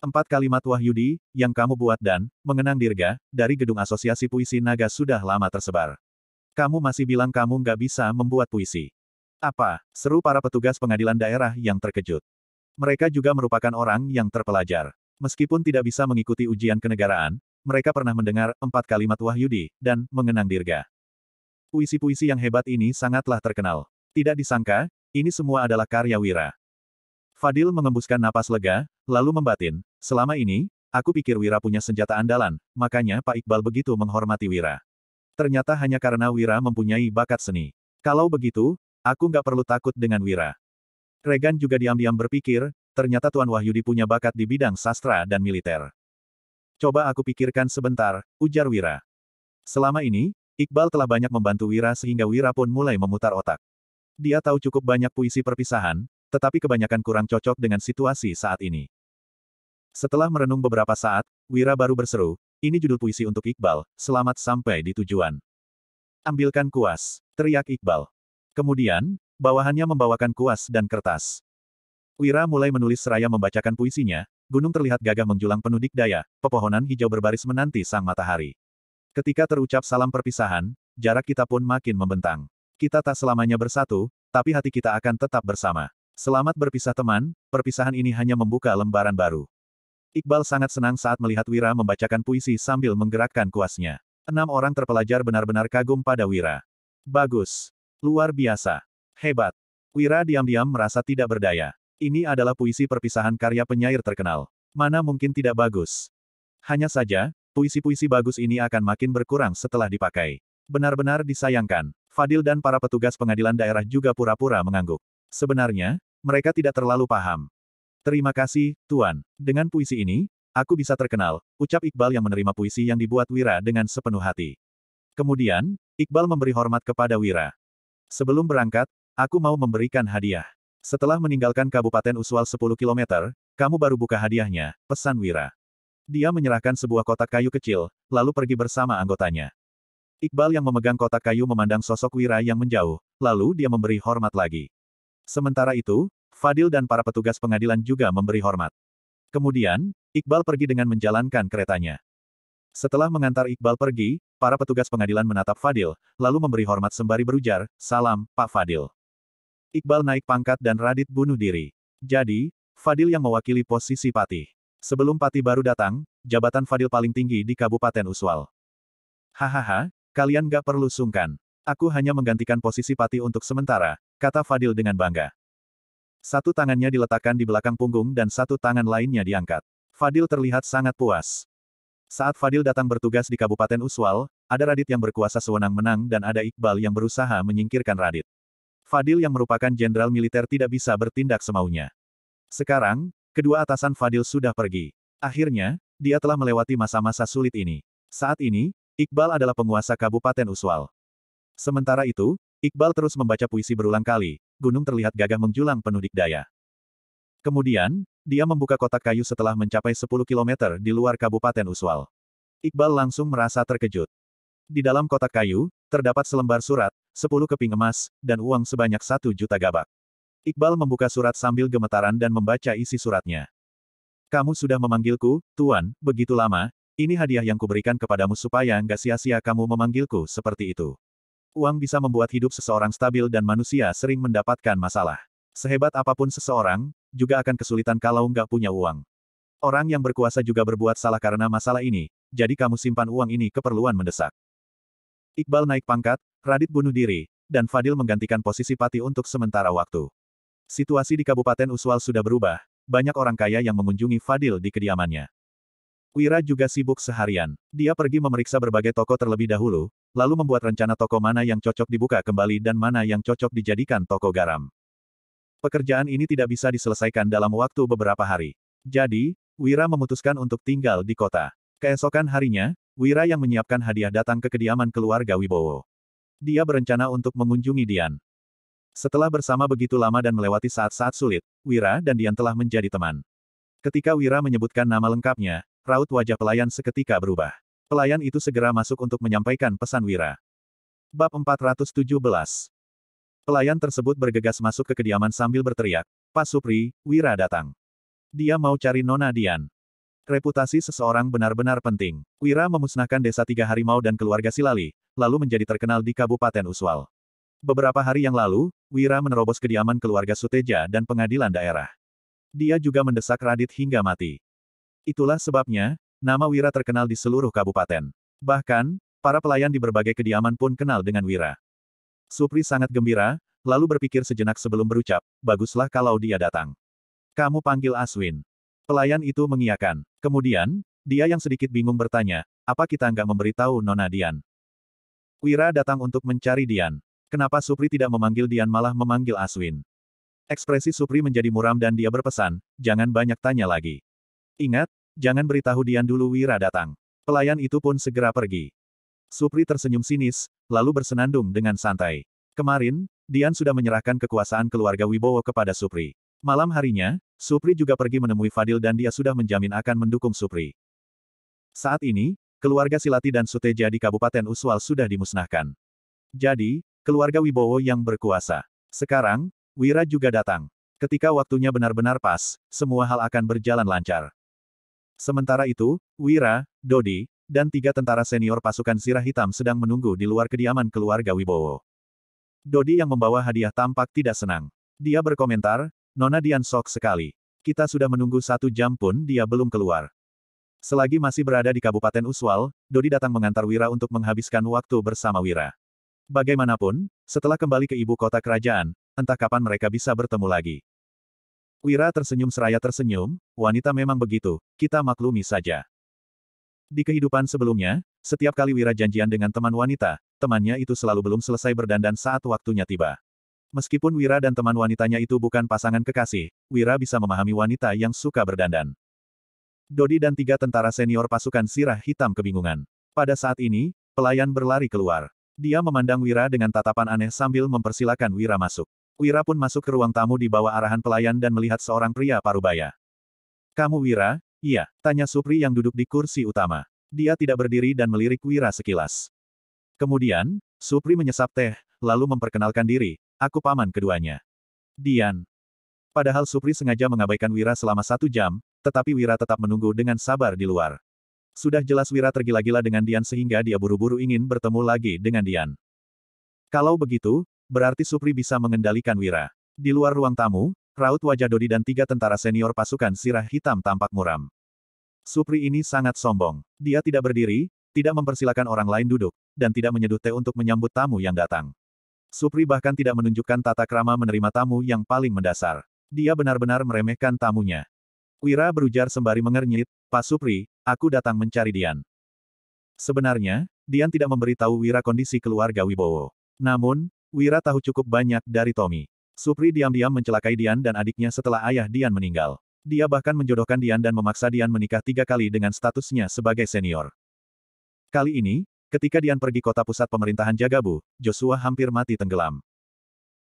4 kalimat Wahyudi, yang kamu buat dan, mengenang Dirga, dari Gedung Asosiasi Puisi Naga sudah lama tersebar. Kamu masih bilang kamu nggak bisa membuat puisi. Apa? Seru para petugas pengadilan daerah yang terkejut. Mereka juga merupakan orang yang terpelajar. Meskipun tidak bisa mengikuti ujian kenegaraan, mereka pernah mendengar 4 kalimat Wahyudi, dan, mengenang Dirga. Puisi-puisi yang hebat ini sangatlah terkenal. Tidak disangka, ini semua adalah karya Wira. Fadil mengembuskan napas lega, lalu membatin, selama ini, aku pikir Wira punya senjata andalan, makanya Pak Iqbal begitu menghormati Wira. Ternyata hanya karena Wira mempunyai bakat seni. Kalau begitu, aku nggak perlu takut dengan Wira. Regan juga diam-diam berpikir, ternyata Tuan Wahyudi punya bakat di bidang sastra dan militer. Coba aku pikirkan sebentar, ujar Wira. Selama ini, Iqbal telah banyak membantu Wira sehingga Wira pun mulai memutar otak. Dia tahu cukup banyak puisi perpisahan, tetapi kebanyakan kurang cocok dengan situasi saat ini. Setelah merenung beberapa saat, Wira baru berseru, ini judul puisi untuk Iqbal, selamat sampai di tujuan. Ambilkan kuas, teriak Iqbal. Kemudian, bawahannya membawakan kuas dan kertas. Wira mulai menulis seraya membacakan puisinya, gunung terlihat gagah menjulang penuh dikdaya, pepohonan hijau berbaris menanti sang matahari. Ketika terucap salam perpisahan, jarak kita pun makin membentang. Kita tak selamanya bersatu, tapi hati kita akan tetap bersama. Selamat berpisah teman, perpisahan ini hanya membuka lembaran baru. Iqbal sangat senang saat melihat Wira membacakan puisi sambil menggerakkan kuasnya. 6 orang terpelajar benar-benar kagum pada Wira. Bagus. Luar biasa. Hebat. Wira diam-diam merasa tidak berdaya. Ini adalah puisi perpisahan karya penyair terkenal. Mana mungkin tidak bagus. Hanya saja, puisi-puisi bagus ini akan makin berkurang setelah dipakai. Benar-benar disayangkan. Fadil dan para petugas pengadilan daerah juga pura-pura mengangguk. Sebenarnya, mereka tidak terlalu paham. Terima kasih, Tuan. Dengan puisi ini, aku bisa terkenal, ucap Iqbal yang menerima puisi yang dibuat Wira dengan sepenuh hati. Kemudian, Iqbal memberi hormat kepada Wira. Sebelum berangkat, aku mau memberikan hadiah. Setelah meninggalkan Kabupaten Uswal 10 km, kamu baru buka hadiahnya, pesan Wira. Dia menyerahkan sebuah kotak kayu kecil, lalu pergi bersama anggotanya. Iqbal yang memegang kotak kayu memandang sosok Wira yang menjauh, lalu dia memberi hormat lagi. Sementara itu, Fadil dan para petugas pengadilan juga memberi hormat. Kemudian, Iqbal pergi dengan menjalankan keretanya. Setelah mengantar Iqbal pergi, para petugas pengadilan menatap Fadil, lalu memberi hormat sembari berujar, salam, Pak Fadil. Iqbal naik pangkat dan Radit bunuh diri. Jadi, Fadil yang mewakili posisi Patih. Sebelum Patih baru datang, jabatan Fadil paling tinggi di Kabupaten Uswal. Hahaha, kalian gak perlu sungkan. Aku hanya menggantikan posisi Patih untuk sementara, kata Fadil dengan bangga. Satu tangannya diletakkan di belakang punggung dan satu tangan lainnya diangkat. Fadil terlihat sangat puas. Saat Fadil datang bertugas di Kabupaten Uswal, ada Radit yang berkuasa sewenang-wenang dan ada Iqbal yang berusaha menyingkirkan Radit. Fadil yang merupakan jenderal militer tidak bisa bertindak semaunya. Sekarang, kedua atasan Fadil sudah pergi. Akhirnya, dia telah melewati masa-masa sulit ini. Saat ini, Iqbal adalah penguasa Kabupaten Uswal. Sementara itu, Iqbal terus membaca puisi berulang kali, gunung terlihat gagah menjulang penuh dikdaya. Kemudian, dia membuka kotak kayu setelah mencapai 10 km di luar Kabupaten Uswal. Iqbal langsung merasa terkejut. Di dalam kotak kayu, terdapat selembar surat, 10 keping emas, dan uang sebanyak 1 juta gabak. Iqbal membuka surat sambil gemetaran dan membaca isi suratnya. Kamu sudah memanggilku, Tuan, begitu lama, ini hadiah yang kuberikan kepadamu supaya nggak sia-sia kamu memanggilku seperti itu. Uang bisa membuat hidup seseorang stabil dan manusia sering mendapatkan masalah. Sehebat apapun seseorang, juga akan kesulitan kalau nggak punya uang. Orang yang berkuasa juga berbuat salah karena masalah ini, jadi kamu simpan uang ini keperluan mendesak. Iqbal naik pangkat, Radit bunuh diri, dan Fadil menggantikan posisi Patih untuk sementara waktu. Situasi di Kabupaten Uswal sudah berubah, banyak orang kaya yang mengunjungi Fadil di kediamannya. Wira juga sibuk seharian. Dia pergi memeriksa berbagai toko terlebih dahulu, lalu membuat rencana toko mana yang cocok dibuka kembali dan mana yang cocok dijadikan toko garam. Pekerjaan ini tidak bisa diselesaikan dalam waktu beberapa hari. Jadi, Wira memutuskan untuk tinggal di kota. Keesokan harinya, Wira yang menyiapkan hadiah datang ke kediaman keluarga Wibowo. Dia berencana untuk mengunjungi Dian. Setelah bersama begitu lama dan melewati saat-saat sulit, Wira dan Dian telah menjadi teman. Ketika Wira menyebutkan nama lengkapnya, raut wajah pelayan seketika berubah. Pelayan itu segera masuk untuk menyampaikan pesan Wira. Bab 417. Pelayan tersebut bergegas masuk ke kediaman sambil berteriak, "Pak Supri, Wira datang. Dia mau cari Nona Dian." Reputasi seseorang benar-benar penting. Wira memusnahkan desa Tiga Harimau dan keluarga Silali, lalu menjadi terkenal di Kabupaten Uswal. Beberapa hari yang lalu, Wira menerobos kediaman keluarga Suteja dan pengadilan daerah. Dia juga mendesak Radit hingga mati. Itulah sebabnya, nama Wira terkenal di seluruh kabupaten. Bahkan, para pelayan di berbagai kediaman pun kenal dengan Wira. Supri sangat gembira, lalu berpikir sejenak sebelum berucap, "Baguslah kalau dia datang. Kamu panggil Aswin." Pelayan itu mengiyakan. Kemudian, dia yang sedikit bingung bertanya, "Apa kita nggak memberitahu Nona Dian?" Wira datang untuk mencari Dian. Kenapa Supri tidak memanggil Dian malah memanggil Aswin? Ekspresi Supri menjadi muram dan dia berpesan, "Jangan banyak tanya lagi. Ingat, jangan beritahu Dian dulu Wira datang." Pelayan itu pun segera pergi. Supri tersenyum sinis, lalu bersenandung dengan santai. Kemarin, Dian sudah menyerahkan kekuasaan keluarga Wibowo kepada Supri. Malam harinya, Supri juga pergi menemui Fadil dan dia sudah menjamin akan mendukung Supri. Saat ini, keluarga Silati dan Suteja di Kabupaten Uswal sudah dimusnahkan. Jadi, keluarga Wibowo yang berkuasa. Sekarang, Wira juga datang. Ketika waktunya benar-benar pas, semua hal akan berjalan lancar. Sementara itu, Wira, Dodi, dan 3 tentara senior pasukan Zirah Hitam sedang menunggu di luar kediaman keluarga Wibowo. Dodi yang membawa hadiah tampak tidak senang. Dia berkomentar, "Nona Dian sok sekali. Kita sudah menunggu 1 jam pun dia belum keluar." Selagi masih berada di Kabupaten Uswal, Dodi datang mengantar Wira untuk menghabiskan waktu bersama Wira. Bagaimanapun, setelah kembali ke ibu kota kerajaan, entah kapan mereka bisa bertemu lagi. Wira tersenyum seraya tersenyum, "Wanita memang begitu, kita maklumi saja." Di kehidupan sebelumnya, setiap kali Wira janjian dengan teman wanita, temannya itu selalu belum selesai berdandan saat waktunya tiba. Meskipun Wira dan teman wanitanya itu bukan pasangan kekasih, Wira bisa memahami wanita yang suka berdandan. Dodi dan 3 tentara senior pasukan Zirah Hitam kebingungan. Pada saat ini, pelayan berlari keluar. Dia memandang Wira dengan tatapan aneh sambil mempersilakan Wira masuk. Wira pun masuk ke ruang tamu di bawah arahan pelayan dan melihat seorang pria parubaya. "Kamu Wira?" "Iya," tanya Supri yang duduk di kursi utama. Dia tidak berdiri dan melirik Wira sekilas. Kemudian, Supri menyesap teh, lalu memperkenalkan diri, "Aku paman keduanya. Dian." Padahal Supri sengaja mengabaikan Wira selama 1 jam, tetapi Wira tetap menunggu dengan sabar di luar. Sudah jelas Wira tergila-gila dengan Dian sehingga dia buru-buru ingin bertemu lagi dengan Dian. Kalau begitu, berarti Supri bisa mengendalikan Wira. Di luar ruang tamu, raut wajah Dodi dan 3 tentara senior pasukan Zirah Hitam tampak muram. Supri ini sangat sombong. Dia tidak berdiri, tidak mempersilakan orang lain duduk, dan tidak menyeduh teh untuk menyambut tamu yang datang. Supri bahkan tidak menunjukkan tata krama menerima tamu yang paling mendasar. Dia benar-benar meremehkan tamunya. Wira berujar sembari mengernyit, "Pak Supri, aku datang mencari Dian." Sebenarnya, Dian tidak memberitahu Wira kondisi keluarga Wibowo. Namun, Wira tahu cukup banyak dari Tommy. Supri diam-diam mencelakai Dian dan adiknya setelah ayah Dian meninggal. Dia bahkan menjodohkan Dian dan memaksa Dian menikah 3 kali dengan statusnya sebagai senior. Kali ini, ketika Dian pergi kota pusat pemerintahan Jagabu, Joshua hampir mati tenggelam.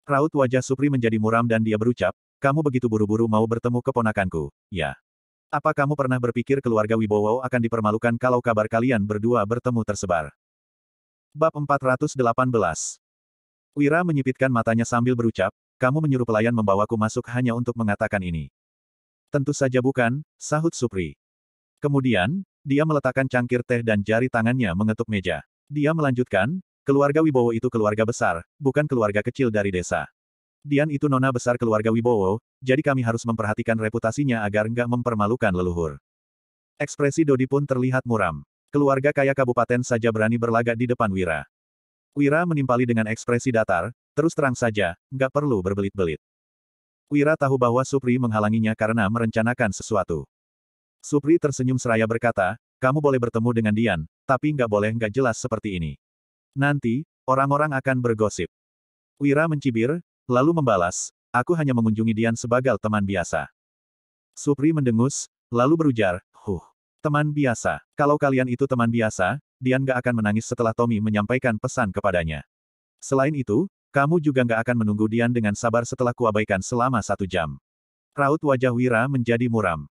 Raut wajah Supri menjadi muram dan dia berucap, "Kamu begitu buru-buru mau bertemu keponakanku, ya? Apa kamu pernah berpikir keluarga Wibowo akan dipermalukan kalau kabar kalian berdua bertemu tersebar?" Bab 418. Wira menyipitkan matanya sambil berucap, "Kamu menyuruh pelayan membawaku masuk hanya untuk mengatakan ini?" "Tentu saja bukan," sahut Supri. Kemudian, dia meletakkan cangkir teh dan jari tangannya mengetuk meja. Dia melanjutkan, "Keluarga Wibowo itu keluarga besar, bukan keluarga kecil dari desa. Dian itu nona besar keluarga Wibowo, jadi kami harus memperhatikan reputasinya agar nggak mempermalukan leluhur." Ekspresi Dodi pun terlihat muram. Keluarga kaya kabupaten saja berani berlagak di depan Wira. Wira menimpali dengan ekspresi datar, "Terus terang saja, nggak perlu berbelit-belit." Wira tahu bahwa Supri menghalanginya karena merencanakan sesuatu. Supri tersenyum seraya berkata, "Kamu boleh bertemu dengan Dian, tapi nggak boleh nggak jelas seperti ini. Nanti, orang-orang akan bergosip." Wira mencibir, lalu membalas, aku hanya mengunjungi Dian sebagai teman biasa. Supri mendengus, lalu berujar, teman biasa. Kalau kalian itu teman biasa, Dian gak akan menangis setelah Tommy menyampaikan pesan kepadanya. Selain itu, kamu juga gak akan menunggu Dian dengan sabar setelah kuabaikan selama 1 jam. Raut wajah Wira menjadi muram.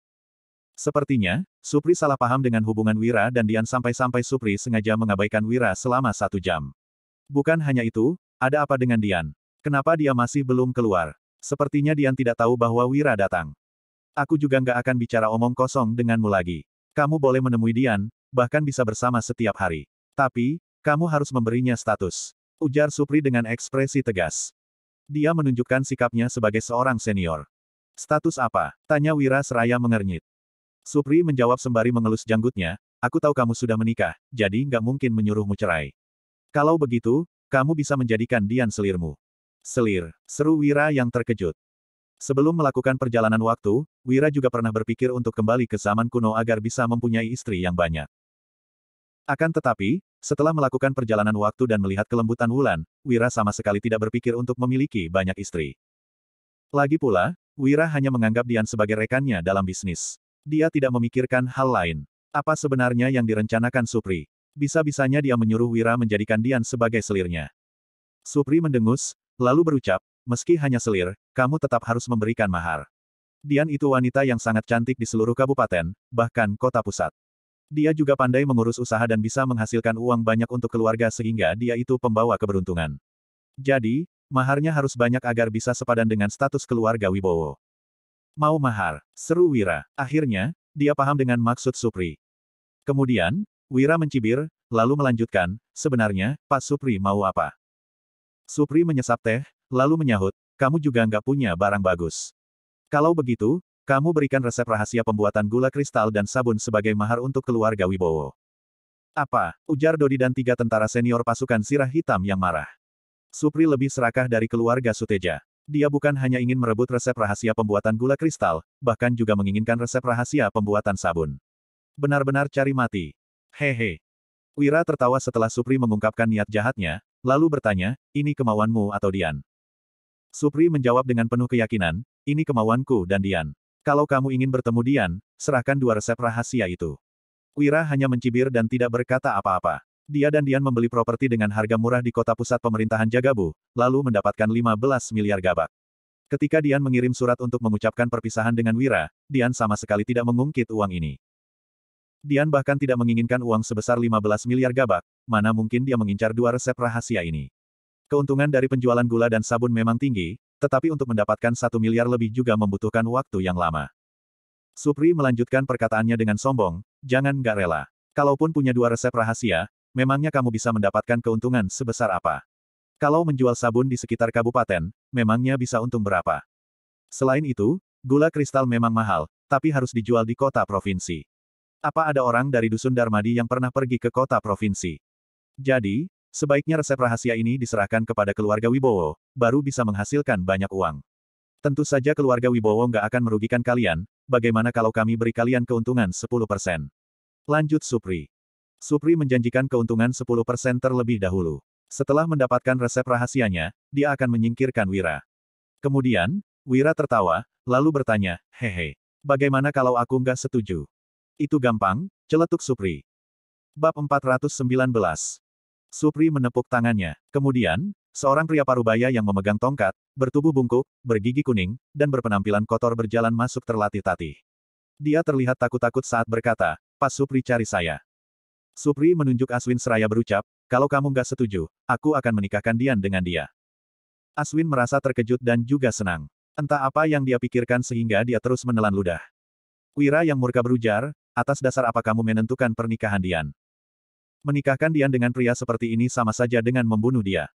Sepertinya, Supri salah paham dengan hubungan Wira dan Dian sampai-sampai Supri sengaja mengabaikan Wira selama 1 jam. Bukan hanya itu, ada apa dengan Dian? Kenapa dia masih belum keluar? Sepertinya Dian tidak tahu bahwa Wira datang. Aku juga nggak akan bicara omong kosong denganmu lagi. Kamu boleh menemui Dian, bahkan bisa bersama setiap hari. Tapi, kamu harus memberinya status. Ujar Supri dengan ekspresi tegas. Dia menunjukkan sikapnya sebagai seorang senior. Status apa? Tanya Wira seraya mengernyit. Supri menjawab sembari mengelus janggutnya, aku tahu kamu sudah menikah, jadi nggak mungkin menyuruhmu cerai. Kalau begitu, kamu bisa menjadikan Dian selirmu. Selir, seru Wira yang terkejut. Sebelum melakukan perjalanan waktu, Wira juga pernah berpikir untuk kembali ke zaman kuno agar bisa mempunyai istri yang banyak. Akan tetapi, setelah melakukan perjalanan waktu dan melihat kelembutan Wulan, Wira sama sekali tidak berpikir untuk memiliki banyak istri. Lagi pula, Wira hanya menganggap Dian sebagai rekannya dalam bisnis. Dia tidak memikirkan hal lain. Apa sebenarnya yang direncanakan Supri? Bisa-bisanya dia menyuruh Wira menjadikan Dian sebagai selirnya. Supri mendengus, lalu berucap, meski hanya selir, kamu tetap harus memberikan mahar. Dian itu wanita yang sangat cantik di seluruh kabupaten, bahkan kota pusat. Dia juga pandai mengurus usaha dan bisa menghasilkan uang banyak untuk keluarga sehingga dia itu pembawa keberuntungan. Jadi, maharnya harus banyak agar bisa sepadan dengan status keluarga Wibowo. Mau mahar, seru Wira. Akhirnya, dia paham dengan maksud Supri. Kemudian, Wira mencibir, lalu melanjutkan, sebenarnya, Pak Supri mau apa? Supri menyesap teh, lalu menyahut, kamu juga nggak punya barang bagus. Kalau begitu, kamu berikan resep rahasia pembuatan gula kristal dan sabun sebagai mahar untuk keluarga Wibowo. Apa? Ujar Dodi dan 3 tentara senior pasukan Sirah Hitam yang marah. Supri lebih serakah dari keluarga Suteja. Dia bukan hanya ingin merebut resep rahasia pembuatan gula kristal, bahkan juga menginginkan resep rahasia pembuatan sabun. Benar-benar cari mati. Hehe. Wira tertawa setelah Supri mengungkapkan niat jahatnya, lalu bertanya, ini kemauanmu atau Dian? Supri menjawab dengan penuh keyakinan, ini kemauanku dan Dian. Kalau kamu ingin bertemu Dian, serahkan 2 resep rahasia itu. Wira hanya mencibir dan tidak berkata apa-apa. Dia dan Dian membeli properti dengan harga murah di kota pusat pemerintahan Jagabu, lalu mendapatkan 15 miliar gabak. Ketika Dian mengirim surat untuk mengucapkan perpisahan dengan Wira, Dian sama sekali tidak mengungkit uang ini. Dian bahkan tidak menginginkan uang sebesar 15 miliar gabak, mana mungkin dia mengincar 2 resep rahasia ini. Keuntungan dari penjualan gula dan sabun memang tinggi, tetapi untuk mendapatkan 1 miliar lebih juga membutuhkan waktu yang lama. Supri melanjutkan perkataannya dengan sombong, jangan nggak rela. Kalaupun punya 2 resep rahasia, memangnya kamu bisa mendapatkan keuntungan sebesar apa? Kalau menjual sabun di sekitar kabupaten, memangnya bisa untung berapa? Selain itu, gula kristal memang mahal, tapi harus dijual di kota provinsi. Apa ada orang dari Dusun Darmadi yang pernah pergi ke kota provinsi? Jadi, sebaiknya resep rahasia ini diserahkan kepada keluarga Wibowo, baru bisa menghasilkan banyak uang. Tentu saja keluarga Wibowo nggak akan merugikan kalian, bagaimana kalau kami beri kalian keuntungan 10%? Lanjut Supri. Supri menjanjikan keuntungan 10% terlebih dahulu. Setelah mendapatkan resep rahasianya, dia akan menyingkirkan Wira. Kemudian, Wira tertawa, lalu bertanya, hehe, bagaimana kalau aku nggak setuju? Itu gampang, celetuk Supri. Bab 419. Supri menepuk tangannya. Kemudian, seorang pria parubaya yang memegang tongkat, bertubuh bungkuk, bergigi kuning, dan berpenampilan kotor berjalan masuk terlatih-tatih. Dia terlihat takut-takut saat berkata, Pak Supri cari saya. Supri menunjuk Aswin seraya berucap, kalau kamu nggak setuju, aku akan menikahkan Dian dengan dia. Aswin merasa terkejut dan juga senang. Entah apa yang dia pikirkan sehingga dia terus menelan ludah. Wira yang murka berujar, atas dasar apa kamu menentukan pernikahan Dian? Menikahkan Dian dengan pria seperti ini sama saja dengan membunuh dia.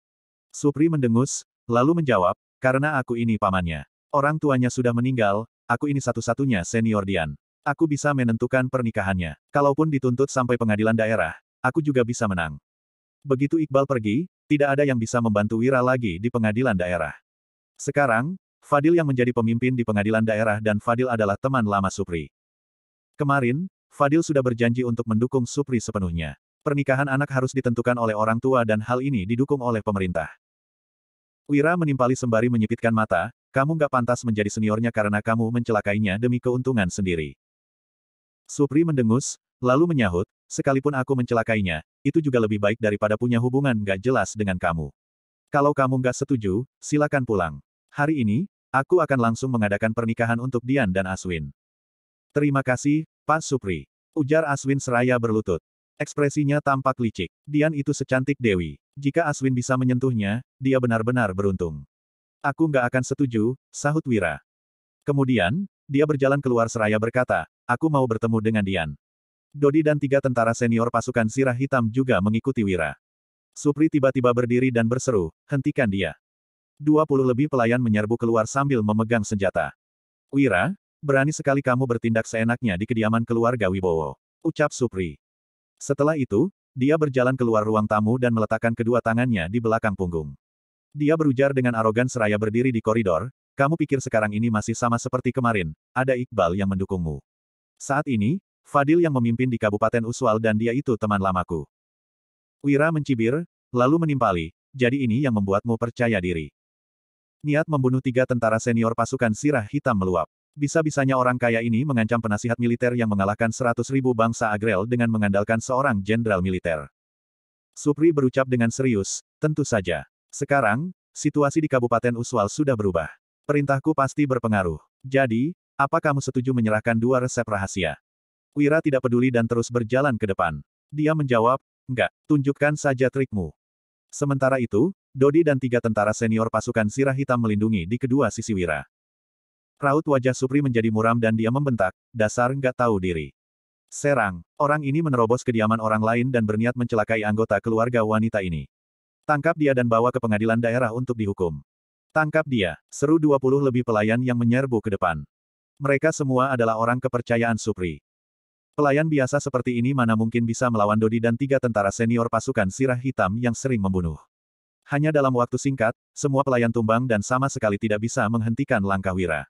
Supri mendengus, lalu menjawab, karena aku ini pamannya. Orang tuanya sudah meninggal, aku ini satu-satunya senior Dian. Aku bisa menentukan pernikahannya. Kalaupun dituntut sampai pengadilan daerah, aku juga bisa menang. Begitu Iqbal pergi, tidak ada yang bisa membantu Wira lagi di pengadilan daerah. Sekarang, Fadil yang menjadi pemimpin di pengadilan daerah dan Fadil adalah teman lama Supri. Kemarin, Fadil sudah berjanji untuk mendukung Supri sepenuhnya. Pernikahan anak harus ditentukan oleh orang tua dan hal ini didukung oleh pemerintah. Wira menimpali sembari menyipitkan mata, kamu nggak pantas menjadi seniornya karena kamu mencelakainya demi keuntungan sendiri. Supri mendengus, lalu menyahut, sekalipun aku mencelakainya, itu juga lebih baik daripada punya hubungan nggak jelas dengan kamu. Kalau kamu nggak setuju, silakan pulang. Hari ini, aku akan langsung mengadakan pernikahan untuk Dian dan Aswin. Terima kasih, Pak Supri. Ujar Aswin seraya berlutut. Ekspresinya tampak licik. Dian itu secantik Dewi. Jika Aswin bisa menyentuhnya, dia benar-benar beruntung. Aku nggak akan setuju, sahut Wira. Kemudian, dia berjalan keluar seraya berkata, aku mau bertemu dengan Dian. Dodi dan 3 tentara senior pasukan Sirah Hitam juga mengikuti Wira. Supri tiba-tiba berdiri dan berseru, hentikan dia. 20 lebih pelayan menyerbu keluar sambil memegang senjata. Wira, berani sekali kamu bertindak seenaknya di kediaman keluarga Wibowo. Ucap Supri. Setelah itu, dia berjalan keluar ruang tamu dan meletakkan kedua tangannya di belakang punggung. Dia berujar dengan arogan seraya berdiri di koridor, kamu pikir sekarang ini masih sama seperti kemarin, ada Iqbal yang mendukungmu. Saat ini, Fadil yang memimpin di Kabupaten Uswal dan dia itu teman lamaku. Wira mencibir, lalu menimpali, jadi ini yang membuatmu percaya diri. Niat membunuh 3 tentara senior pasukan Sirah Hitam meluap. Bisa-bisanya orang kaya ini mengancam penasihat militer yang mengalahkan 100.000 bangsa Agrel dengan mengandalkan seorang jenderal militer. Supri berucap dengan serius, tentu saja. Sekarang, situasi di Kabupaten Uswal sudah berubah. Perintahku pasti berpengaruh. Jadi, apa kamu setuju menyerahkan 2 resep rahasia? Wira tidak peduli dan terus berjalan ke depan. Dia menjawab, enggak, tunjukkan saja trikmu. Sementara itu, Dodi dan 3 tentara senior pasukan Sirah Hitam melindungi di kedua sisi Wira. Raut wajah Supri menjadi muram dan dia membentak, dasar nggak tahu diri. Serang, orang ini menerobos kediaman orang lain dan berniat mencelakai anggota keluarga wanita ini. Tangkap dia dan bawa ke pengadilan daerah untuk dihukum. Tangkap dia, seru 20 lebih pelayan yang menyerbu ke depan. Mereka semua adalah orang kepercayaan Supri. Pelayan biasa seperti ini mana mungkin bisa melawan Dodi dan 3 tentara senior pasukan Sirah Hitam yang sering membunuh. Hanya dalam waktu singkat, semua pelayan tumbang dan sama sekali tidak bisa menghentikan langkah Wira.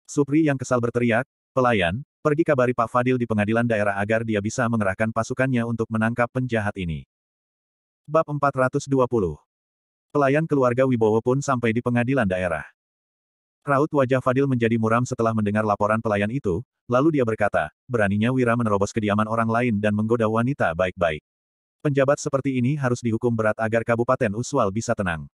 Supri yang kesal berteriak, pelayan, pergi kabari Pak Fadil di pengadilan daerah agar dia bisa mengerahkan pasukannya untuk menangkap penjahat ini. Bab 420. Pelayan keluarga Wibowo pun sampai di pengadilan daerah. Raut wajah Fadil menjadi muram setelah mendengar laporan pelayan itu, lalu dia berkata, beraninya Wira menerobos kediaman orang lain dan menggoda wanita baik-baik. Penjabat seperti ini harus dihukum berat agar Kabupaten Uswal bisa tenang.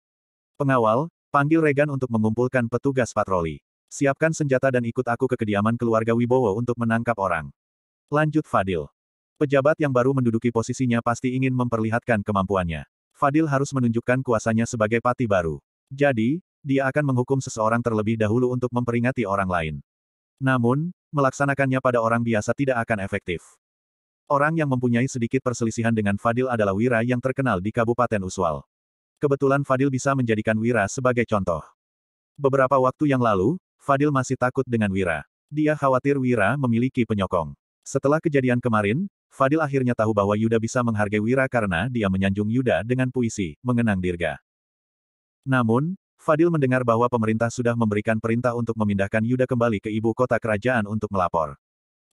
Pengawal, panggil Regan untuk mengumpulkan petugas patroli. Siapkan senjata dan ikut aku ke kediaman keluarga Wibowo untuk menangkap orang. Lanjut Fadil. Pejabat yang baru menduduki posisinya pasti ingin memperlihatkan kemampuannya. Fadil harus menunjukkan kuasanya sebagai pati baru. Jadi, dia akan menghukum seseorang terlebih dahulu untuk memperingati orang lain. Namun, melaksanakannya pada orang biasa tidak akan efektif. Orang yang mempunyai sedikit perselisihan dengan Fadil adalah Wira yang terkenal di Kabupaten Uswal. Kebetulan Fadil bisa menjadikan Wira sebagai contoh. Beberapa waktu yang lalu, Fadil masih takut dengan Wira. Dia khawatir Wira memiliki penyokong. Setelah kejadian kemarin, Fadil akhirnya tahu bahwa Yuda bisa menghargai Wira karena dia menyanjung Yuda dengan puisi, mengenang Dirga. Namun, Fadil mendengar bahwa pemerintah sudah memberikan perintah untuk memindahkan Yuda kembali ke ibu kota kerajaan untuk melapor.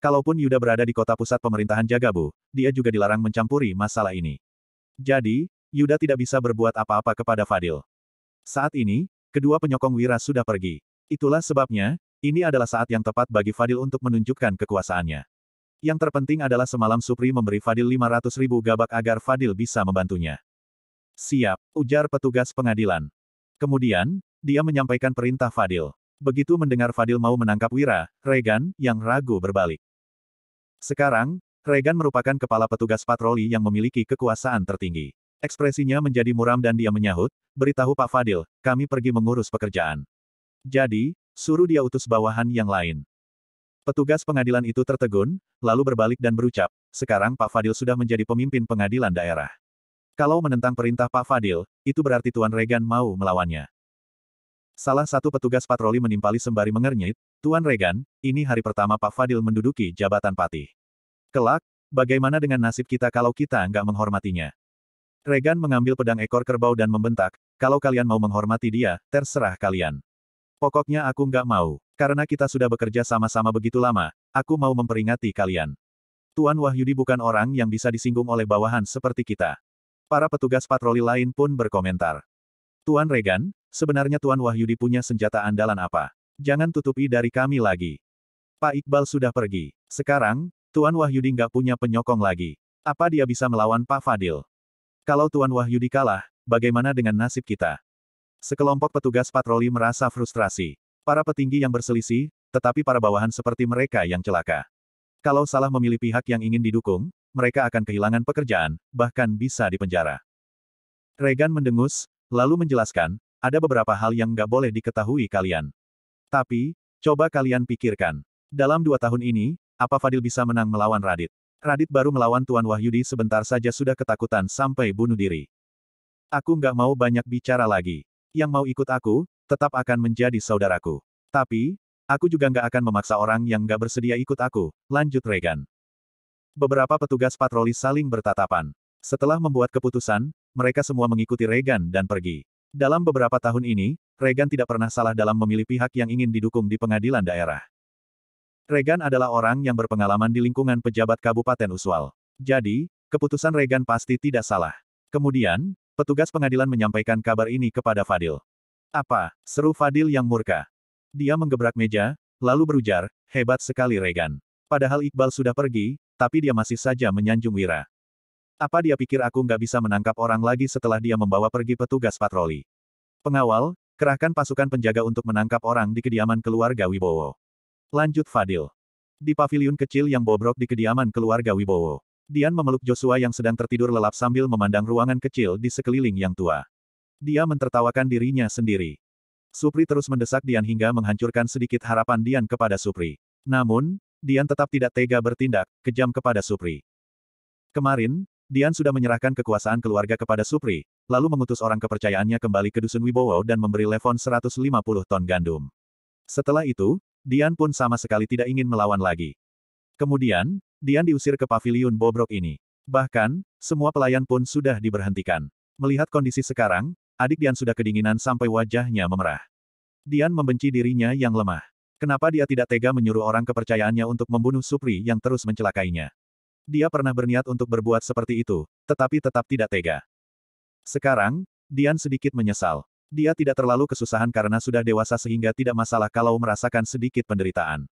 Kalaupun Yuda berada di kota pusat pemerintahan Jagabu, dia juga dilarang mencampuri masalah ini. Jadi, Yuda tidak bisa berbuat apa-apa kepada Fadil. Saat ini, kedua penyokong Wira sudah pergi. Itulah sebabnya, ini adalah saat yang tepat bagi Fadil untuk menunjukkan kekuasaannya. Yang terpenting adalah semalam Supri memberi Fadil 500.000 gabak agar Fadil bisa membantunya. Siap, ujar petugas pengadilan. Kemudian, dia menyampaikan perintah Fadil. Begitu mendengar Fadil mau menangkap Wira, Regan, yang ragu berbalik. Sekarang, Regan merupakan kepala petugas patroli yang memiliki kekuasaan tertinggi. Ekspresinya menjadi muram dan dia menyahut, beritahu Pak Fadil, kami pergi mengurus pekerjaan. Jadi, suruh dia utus bawahan yang lain. Petugas pengadilan itu tertegun, lalu berbalik dan berucap, sekarang Pak Fadil sudah menjadi pemimpin pengadilan daerah. Kalau menentang perintah Pak Fadil, itu berarti Tuan Regan mau melawannya. Salah satu petugas patroli menimpali sembari mengernyit, Tuan Regan, ini hari pertama Pak Fadil menduduki jabatan patih. Kelak, bagaimana dengan nasib kita kalau kita nggak menghormatinya? Regan mengambil pedang ekor kerbau dan membentak, kalau kalian mau menghormati dia, terserah kalian. Pokoknya aku nggak mau, karena kita sudah bekerja sama-sama begitu lama, aku mau memperingati kalian. Tuan Wahyudi bukan orang yang bisa disinggung oleh bawahan seperti kita. Para petugas patroli lain pun berkomentar. Tuan Regan, sebenarnya Tuan Wahyudi punya senjata andalan apa? Jangan tutupi dari kami lagi. Pak Iqbal sudah pergi. Sekarang, Tuan Wahyudi nggak punya penyokong lagi. Apa dia bisa melawan Pak Fadil? Kalau Tuan Wahyudi kalah, bagaimana dengan nasib kita? Sekelompok petugas patroli merasa frustrasi. Para petinggi yang berselisih, tetapi para bawahan seperti mereka yang celaka. Kalau salah memilih pihak yang ingin didukung, mereka akan kehilangan pekerjaan, bahkan bisa dipenjara. Regan mendengus, lalu menjelaskan, ada beberapa hal yang nggak boleh diketahui kalian. Tapi, coba kalian pikirkan. Dalam 2 tahun ini, apa Fadil bisa menang melawan Radit? Radit baru melawan Tuan Wahyudi sebentar saja sudah ketakutan sampai bunuh diri. Aku nggak mau banyak bicara lagi. Yang mau ikut aku, tetap akan menjadi saudaraku. Tapi, aku juga nggak akan memaksa orang yang nggak bersedia ikut aku, lanjut Regan. Beberapa petugas patroli saling bertatapan. Setelah membuat keputusan, mereka semua mengikuti Regan dan pergi. Dalam beberapa tahun ini, Regan tidak pernah salah dalam memilih pihak yang ingin didukung di pengadilan daerah. Regan adalah orang yang berpengalaman di lingkungan pejabat Kabupaten Uswal. Jadi, keputusan Regan pasti tidak salah. Kemudian, petugas pengadilan menyampaikan kabar ini kepada Fadil. Apa? Seru Fadil yang murka. Dia menggebrak meja, lalu berujar, hebat sekali Regan. Padahal Iqbal sudah pergi, tapi dia masih saja menyanjung Wira. Apa dia pikir aku nggak bisa menangkap orang lagi setelah dia membawa pergi petugas patroli? Pengawal, kerahkan pasukan penjaga untuk menangkap orang di kediaman keluarga Wibowo. Lanjut Fadil. Di paviliun kecil yang bobrok di kediaman keluarga Wibowo. Dian memeluk Joshua yang sedang tertidur lelap sambil memandang ruangan kecil di sekeliling yang tua. Dia mentertawakan dirinya sendiri. Supri terus mendesak Dian hingga menghancurkan sedikit harapan Dian kepada Supri. Namun, Dian tetap tidak tega bertindak kejam kepada Supri. Kemarin, Dian sudah menyerahkan kekuasaan keluarga kepada Supri, lalu mengutus orang kepercayaannya kembali ke Dusun Wibowo dan memberi Levon 150 ton gandum. Setelah itu, Dian pun sama sekali tidak ingin melawan lagi. Kemudian, Dian diusir ke paviliun bobrok ini. Bahkan, semua pelayan pun sudah diberhentikan. Melihat kondisi sekarang, adik Dian sudah kedinginan sampai wajahnya memerah. Dian membenci dirinya yang lemah. Kenapa dia tidak tega menyuruh orang kepercayaannya untuk membunuh Supri yang terus mencelakainya? Dia pernah berniat untuk berbuat seperti itu, tetapi tetap tidak tega. Sekarang, Dian sedikit menyesal. Dia tidak terlalu kesusahan karena sudah dewasa sehingga tidak masalah kalau merasakan sedikit penderitaan.